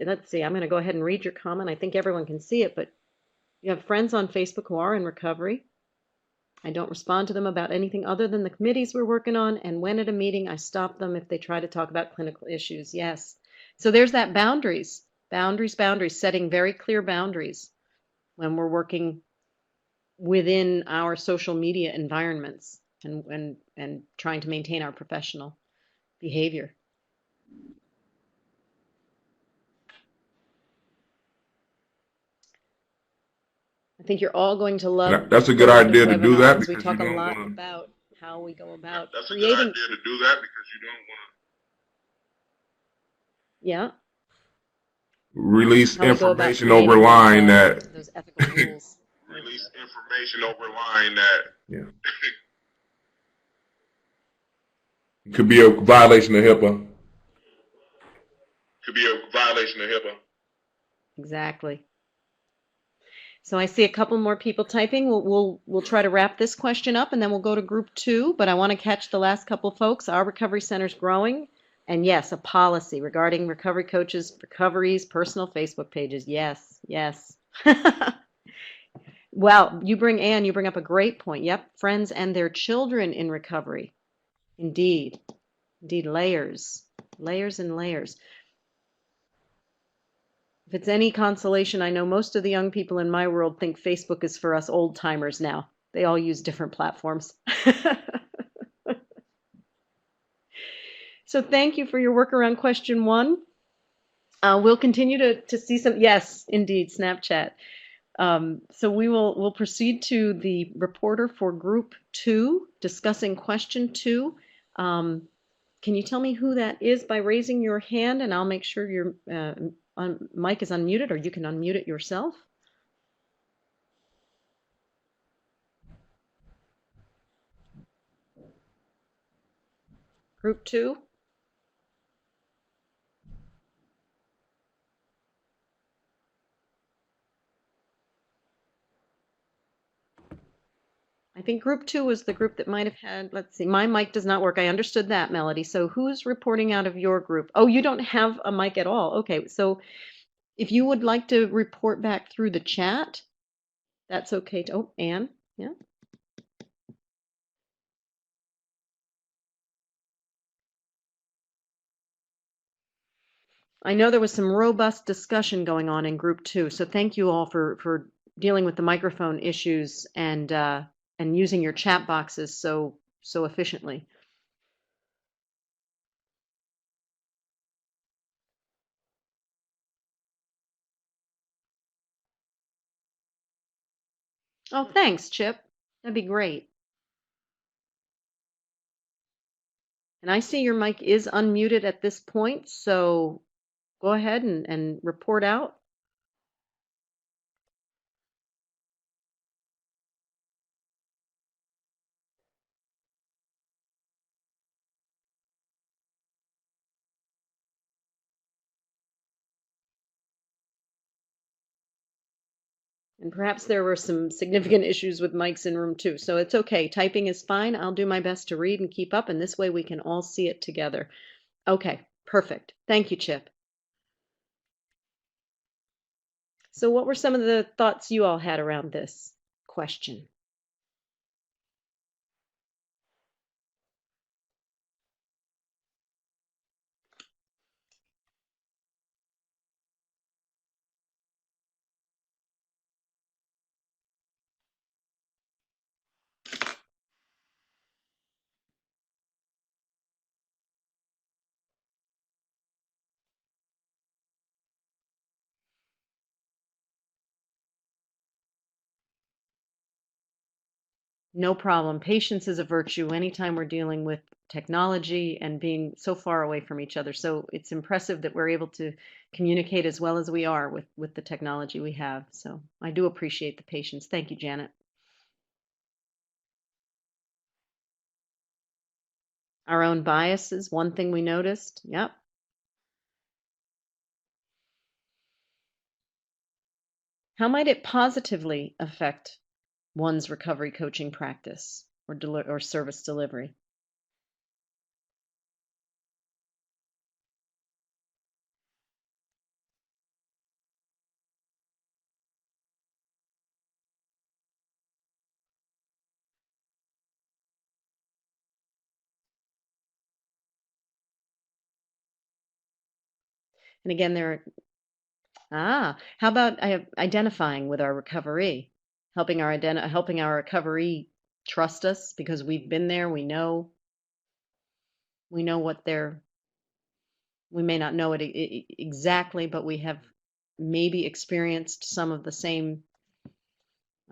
let's see, I'm going to go ahead and read your comment. I think everyone can see it, but you have friends on Facebook who are in recovery. I don't respond to them about anything other than the committees we're working on, and when at a meeting, I stop them if they try to talk about clinical issues. Yes. So there's that boundaries, setting very clear boundaries when we're working within our social media environments and trying to maintain our professional behavior. I think you're all going to love. That's a good idea to do that because we talk a lot about how we go about creating. Yeah. Release information over line that. Those ethical rules. Yeah. Could be a violation of HIPAA. Exactly. So I see a couple more people typing. We'll try to wrap this question up and then we'll go to group 2, but I want to catch the last couple folks. Our recovery center's growing. And yes, a policy regarding recovery coaches, recoveries, personal Facebook pages. Yes, yes. Well, you bring up a great point. Yep, friends and their children in recovery. Indeed. Indeed, layers and layers. If it's any consolation, I know most of the young people in my world think Facebook is for us old timers now. They all use different platforms. So thank you for your work around question 1. We'll continue to see some, yes, indeed, Snapchat. So we'll proceed to the reporter for group 2, discussing question 2. Can you tell me who that is by raising your hand, and I'll make sure your mic is unmuted, or you can unmute it yourself. Group 2. I think group 2 was the group that might have had, let's see, my mic does not work. I understood that, Melody. So who's reporting out of your group? Oh, you don't have a mic at all. Okay, so if you would like to report back through the chat, that's okay. Oh, Anne, yeah. I know there was some robust discussion going on in group 2, so thank you all for dealing with the microphone issues and using your chat boxes so efficiently. Oh, thanks, Chip. That'd be great. And I see your mic is unmuted at this point, so go ahead and report out. And perhaps there were some significant issues with mics in room 2, so it's okay. Typing is fine. I'll do my best to read and keep up, and this way we can all see it together. Okay, perfect. Thank you, Chip. So what were some of the thoughts you all had around this question? No problem. Patience is a virtue anytime we're dealing with technology and being so far away from each other. So it's impressive that we're able to communicate as well as we are with the technology we have. So I do appreciate the patience. Thank you, Janet. Our own biases, one thing we noticed. Yep. How might it positively affect one's recovery coaching practice or service delivery? And again, how about identifying with our recovery, helping our recovery trust us because we've been there, we know what we may not know it exactly, but we have maybe experienced some of the same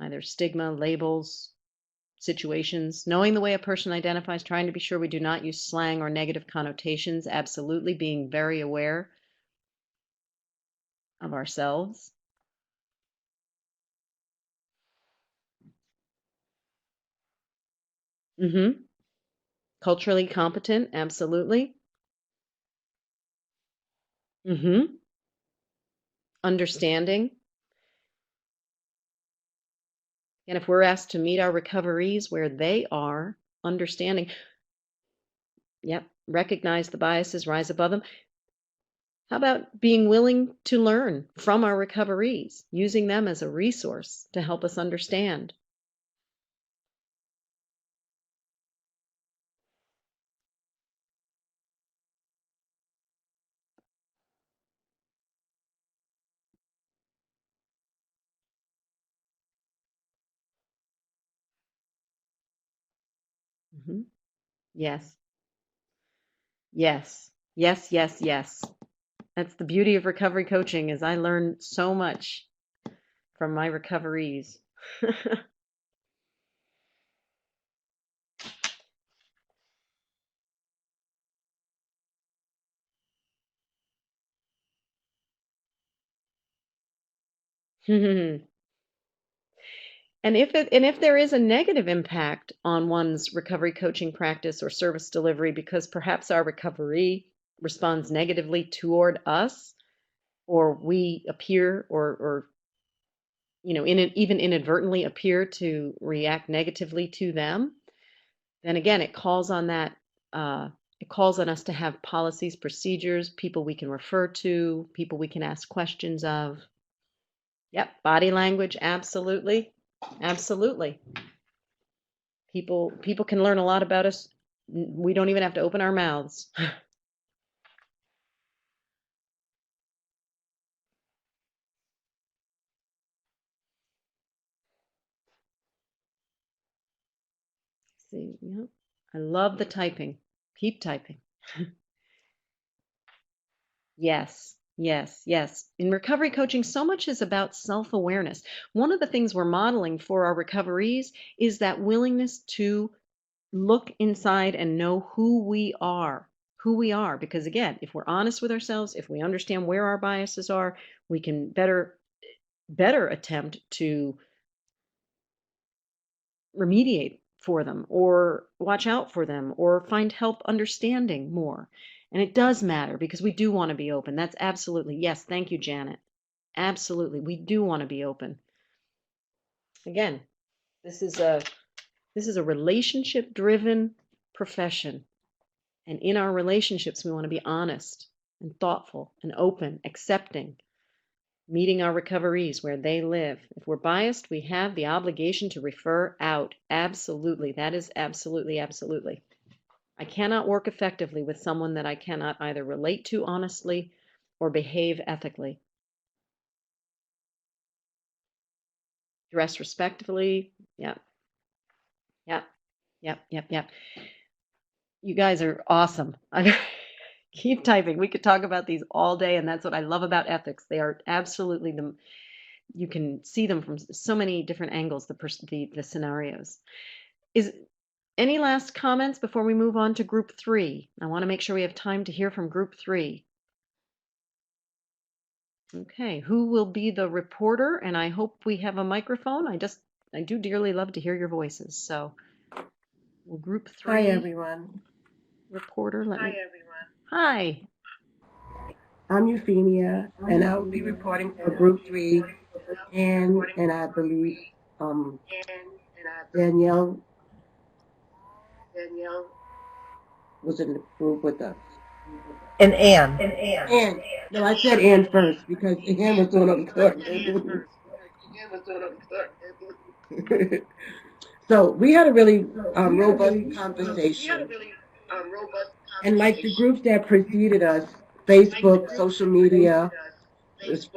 either stigma, labels, situations. Knowing the way a person identifies, trying to be sure we do not use slang or negative connotations, absolutely being very aware of ourselves. Mm-hmm. Culturally competent, absolutely. Understanding. And if we're asked to meet our recoverees where they are, understanding, yep, recognize the biases, rise above them. How about being willing to learn from our recoverees, using them as a resource to help us understand? Mhm. Yes, yes, yes, yes, yes. That's the beauty of recovery coaching is I learn so much from my recoverees. And if there is a negative impact on one's recovery coaching practice or service delivery because perhaps our recovery responds negatively toward us, or we appear or even inadvertently appear to react negatively to them, then again it calls on us to have policies, procedures, people we can refer to, people we can ask questions of. Yep, body language, absolutely. Absolutely. People can learn a lot about us. We don't even have to open our mouths. See, yeah. I love the typing. Keep typing. Yes, yes, yes. In recovery coaching, so much is about self-awareness. One of the things we're modeling for our recoveries is that willingness to look inside and know who we are. Who we are. Because again, if we're honest with ourselves, if we understand where our biases are, we can better attempt to remediate for them or watch out for them or find help understanding more. And it does matter because we do want to be open. That's absolutely, yes, thank you, Janet. Absolutely, we do want to be open. Again, this is a relationship-driven profession. And in our relationships, we want to be honest and thoughtful and open, accepting, meeting our recoverees where they live. If we're biased, we have the obligation to refer out. Absolutely. That is absolutely, absolutely. I cannot work effectively with someone that I cannot either relate to honestly or behave ethically. Dress respectfully. Yep. Yep. Yep. Yep. Yep. You guys are awesome. Keep typing. We could talk about these all day, and that's what I love about ethics. They are absolutely you can see them from so many different angles, the scenarios. Is any last comments before we move on to group 3? I want to make sure we have time to hear from group 3. Okay, who will be the reporter? And I hope we have a microphone. I do dearly love to hear your voices. So will group 3. Hi, everyone. Reporter, Hi, everyone. Hi. I'm Euphemia, and I'll be reporting for Group 3, and I believe Danielle was in the group with us. And Ann. Ann. No, I said Ann first because Ann was doing on the court. So we had a really robust conversation. And like the groups that preceded us, Facebook, social media is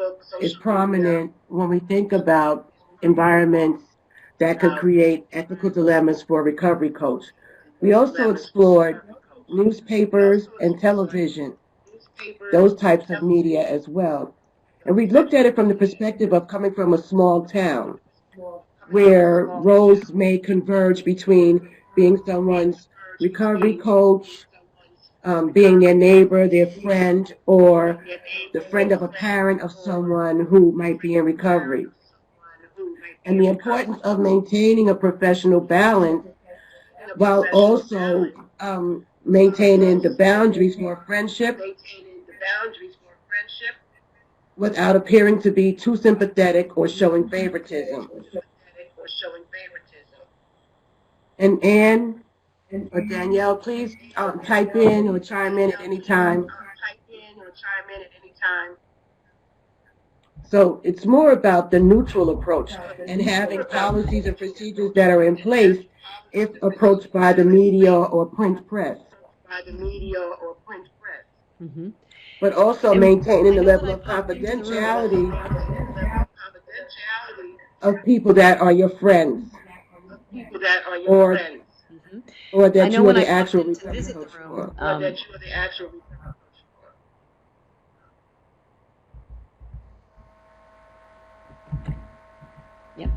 prominent when we think about environments that could create ethical dilemmas for a recovery coach. We also explored newspapers and television, those types of media as well. And we looked at it from the perspective of coming from a small town where roles may converge between being someone's recovery coach, being their neighbor, their friend, or the friend of a parent of someone who might be in recovery. And the importance of maintaining a professional balance while also maintaining the boundaries for friendship without appearing to be too sympathetic or showing favoritism. And Anne or Danielle, please type in or chime in at any time. So it's more about the neutral approach and having policies and procedures that are in place if approached by the media or print press. Mm-hmm. But also maintaining the level of confidentiality of people that are your friends, or or that you are the actual recovery coach for. Yep.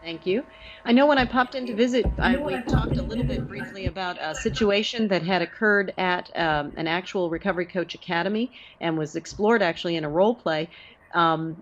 Thank you. I know when I popped in to visit, we talked a little bit briefly about a situation that had occurred at an actual Recovery Coach Academy and was explored actually in a role play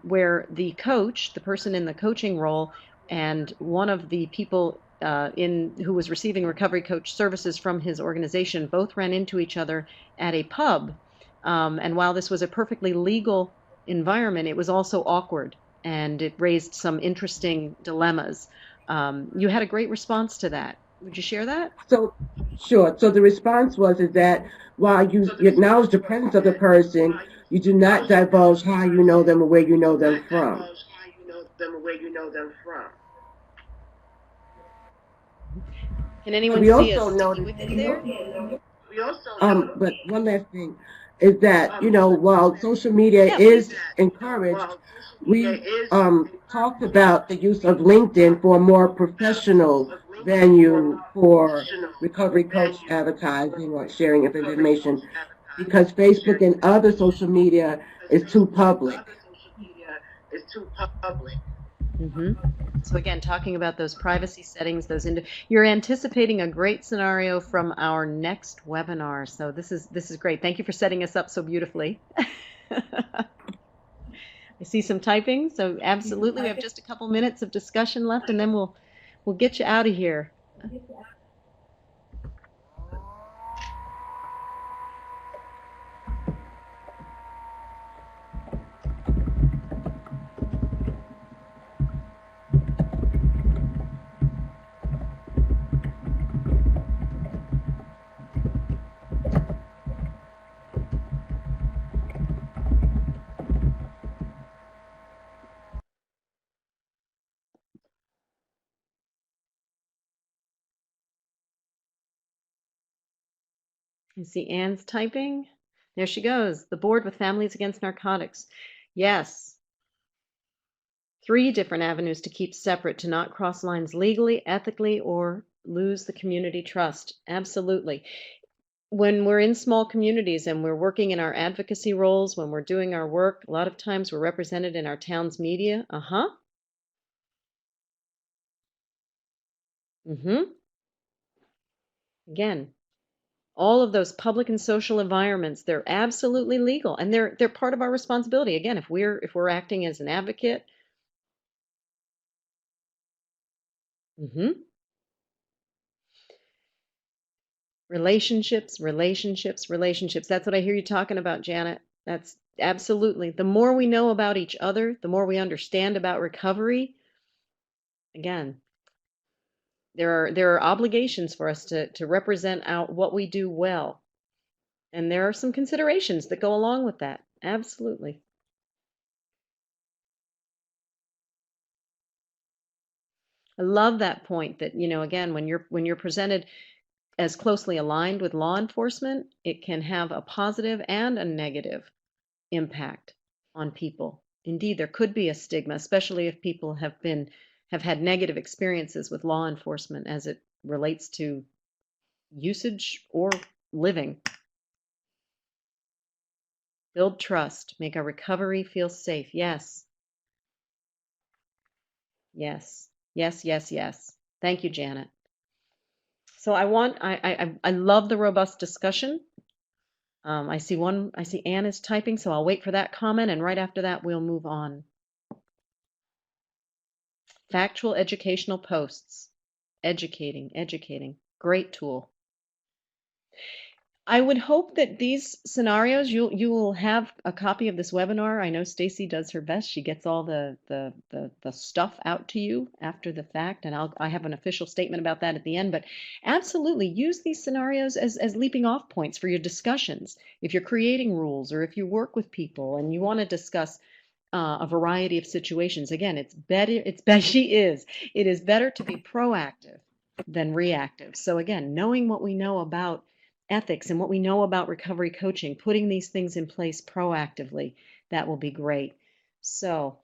where the coach, the person in the coaching role, and one of the people who was receiving Recovery Coach services from his organization both ran into each other at a pub. And while this was a perfectly legal environment, it was also awkward. And it raised some interesting dilemmas. You had a great response to that. Would you share that? So, sure. So the response was is that while you acknowledge the presence of the person, you do not divulge how you know them or where you know them from. Can anyone see us with it there? But one last thing is that, while social media is encouraged, we talked about the use of LinkedIn for a more professional venue for recovery coach advertising or sharing of information, because Facebook and other social media is too public. Mm-hmm. So again, talking about those privacy settings, you're anticipating a great scenario from our next webinar. So this is great. Thank you for setting us up so beautifully. I see some typing, so absolutely. We have just a couple minutes of discussion left, and then we'll get you out of here. You see Anne's typing? There she goes. The board with Families Against Narcotics. Yes. 3 different avenues to keep separate, to not cross lines legally, ethically, or lose the community trust. Absolutely. When we're in small communities and we're working in our advocacy roles, when we're doing our work, a lot of times we're represented in our town's media. Again, all of those public and social environments, they're absolutely legal, and they're part of our responsibility. Again, if we're acting as an advocate. Relationships. That's what I hear you talking about, Janet. That's absolutely. The more we know about each other, the more we understand about recovery. Again, there are obligations for us to represent out what we do well. And there are some considerations that go along with that. Absolutely. I love that point that, again, when you're presented as closely aligned with law enforcement, it can have a positive and a negative impact on people. Indeed, there could be a stigma, especially if people have had negative experiences with law enforcement as it relates to usage or living. Build trust, make our recovery feel safe. Yes. Thank you, Janet. So I love the robust discussion. I see Anne is typing, so I'll wait for that comment, and right after that, we'll move on. Factual educational posts. Educating. Great tool. I would hope that these scenarios, you will have a copy of this webinar. I know Stacy does her best. She gets all the stuff out to you after the fact, and I have an official statement about that at the end. But absolutely use these scenarios as leaping off points for your discussions. If you're creating rules or if you work with people and you want to discuss a variety of situations, again, it is better to be proactive than reactive. So again, knowing what we know about ethics and what we know about recovery coaching, putting these things in place proactively, that will be great. So,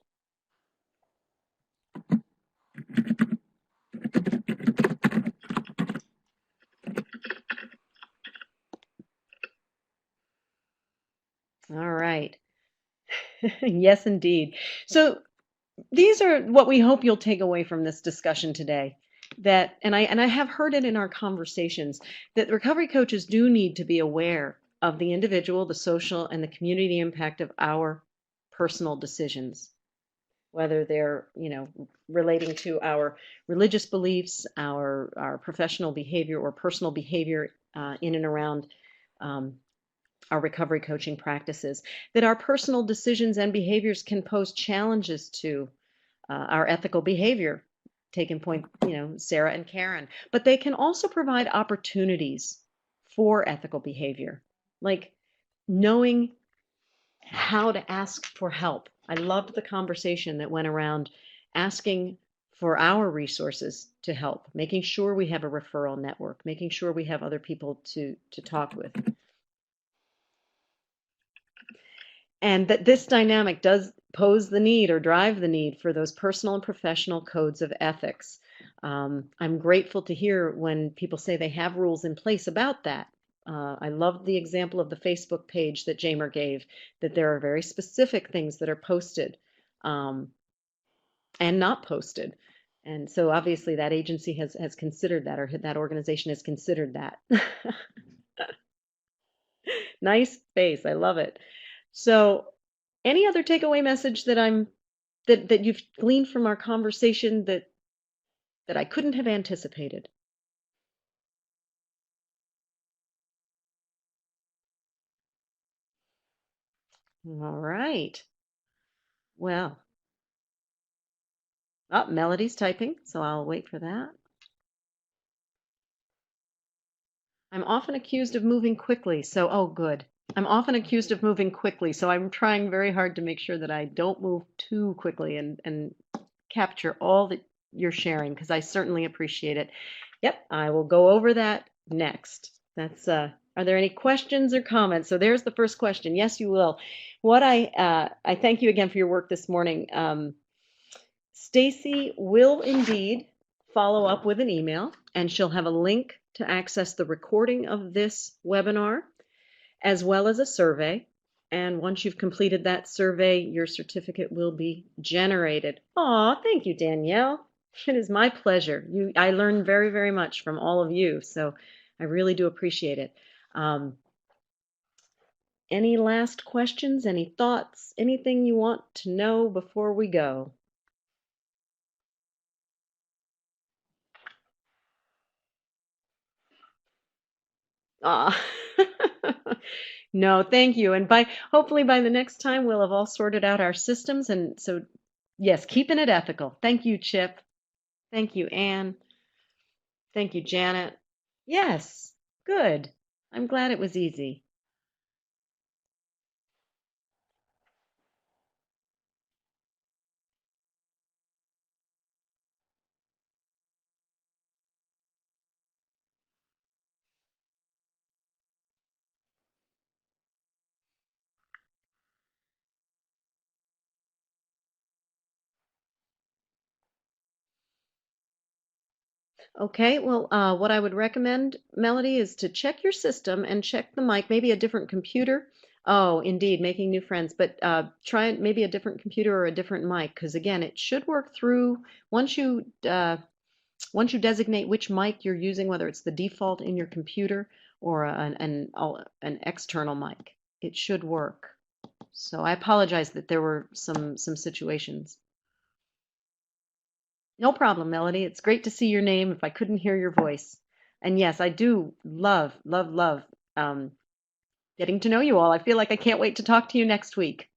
all right. Yes, indeed. So these are what we hope you'll take away from this discussion today. That, and I have heard it in our conversations, that recovery coaches do need to be aware of the individual, the social, and the community impact of our personal decisions, whether they're, relating to our religious beliefs, our professional behavior or personal behavior in and around our recovery coaching practices, that our personal decisions and behaviors can pose challenges to our ethical behavior. Taking point, Sarah and Karen, but they can also provide opportunities for ethical behavior, like knowing how to ask for help. I loved the conversation that went around asking for our resources to help, making sure we have a referral network, making sure we have other people to talk with. And that this dynamic does pose the need or drive the need for those personal and professional codes of ethics. I'm grateful to hear when people say they have rules in place about that. I love the example of the Facebook page that Jamer gave, that there are very specific things that are posted and not posted. And so obviously that agency has considered that, or that organization has considered that. Nice face. I love it. So any other takeaway message that you've gleaned from our conversation that I couldn't have anticipated? All right. Well, Melody's typing, so I'll wait for that. I'm often accused of moving quickly, so, oh, good. I'm often accused of moving quickly, so I'm trying very hard to make sure that I don't move too quickly and capture all that you're sharing, because I certainly appreciate it. Yep, I will go over that next. That's are there any questions or comments? So there's the first question. Yes, you will. What I thank you again for your work this morning. Stacy will indeed follow up with an email, and she'll have a link to access the recording of this webinar, as well as a survey. And once you've completed that survey, your certificate will be generated. Aw, thank you, Danielle. It is my pleasure. I learned very, very much from all of you, so I really do appreciate it. Any last questions, any thoughts, anything you want to know before we go? Ah, no, thank you. And hopefully by the next time we'll have all sorted out our systems. And so, yes, keeping it ethical. Thank you, Chip. Thank you, Anne. Thank you, Janet. Yes, good. I'm glad it was easy. Okay, well, what I would recommend, Melody, is to check your system and check the mic, maybe a different computer. Oh, indeed, making new friends, but try maybe a different computer or a different mic, because again, it should work through once you designate which mic you're using, whether it's the default in your computer or an external mic. It should work. So I apologize that there were some situations. No problem, Melody. It's great to see your name if I couldn't hear your voice. And yes, I do love getting to know you all. I feel like I can't wait to talk to you next week.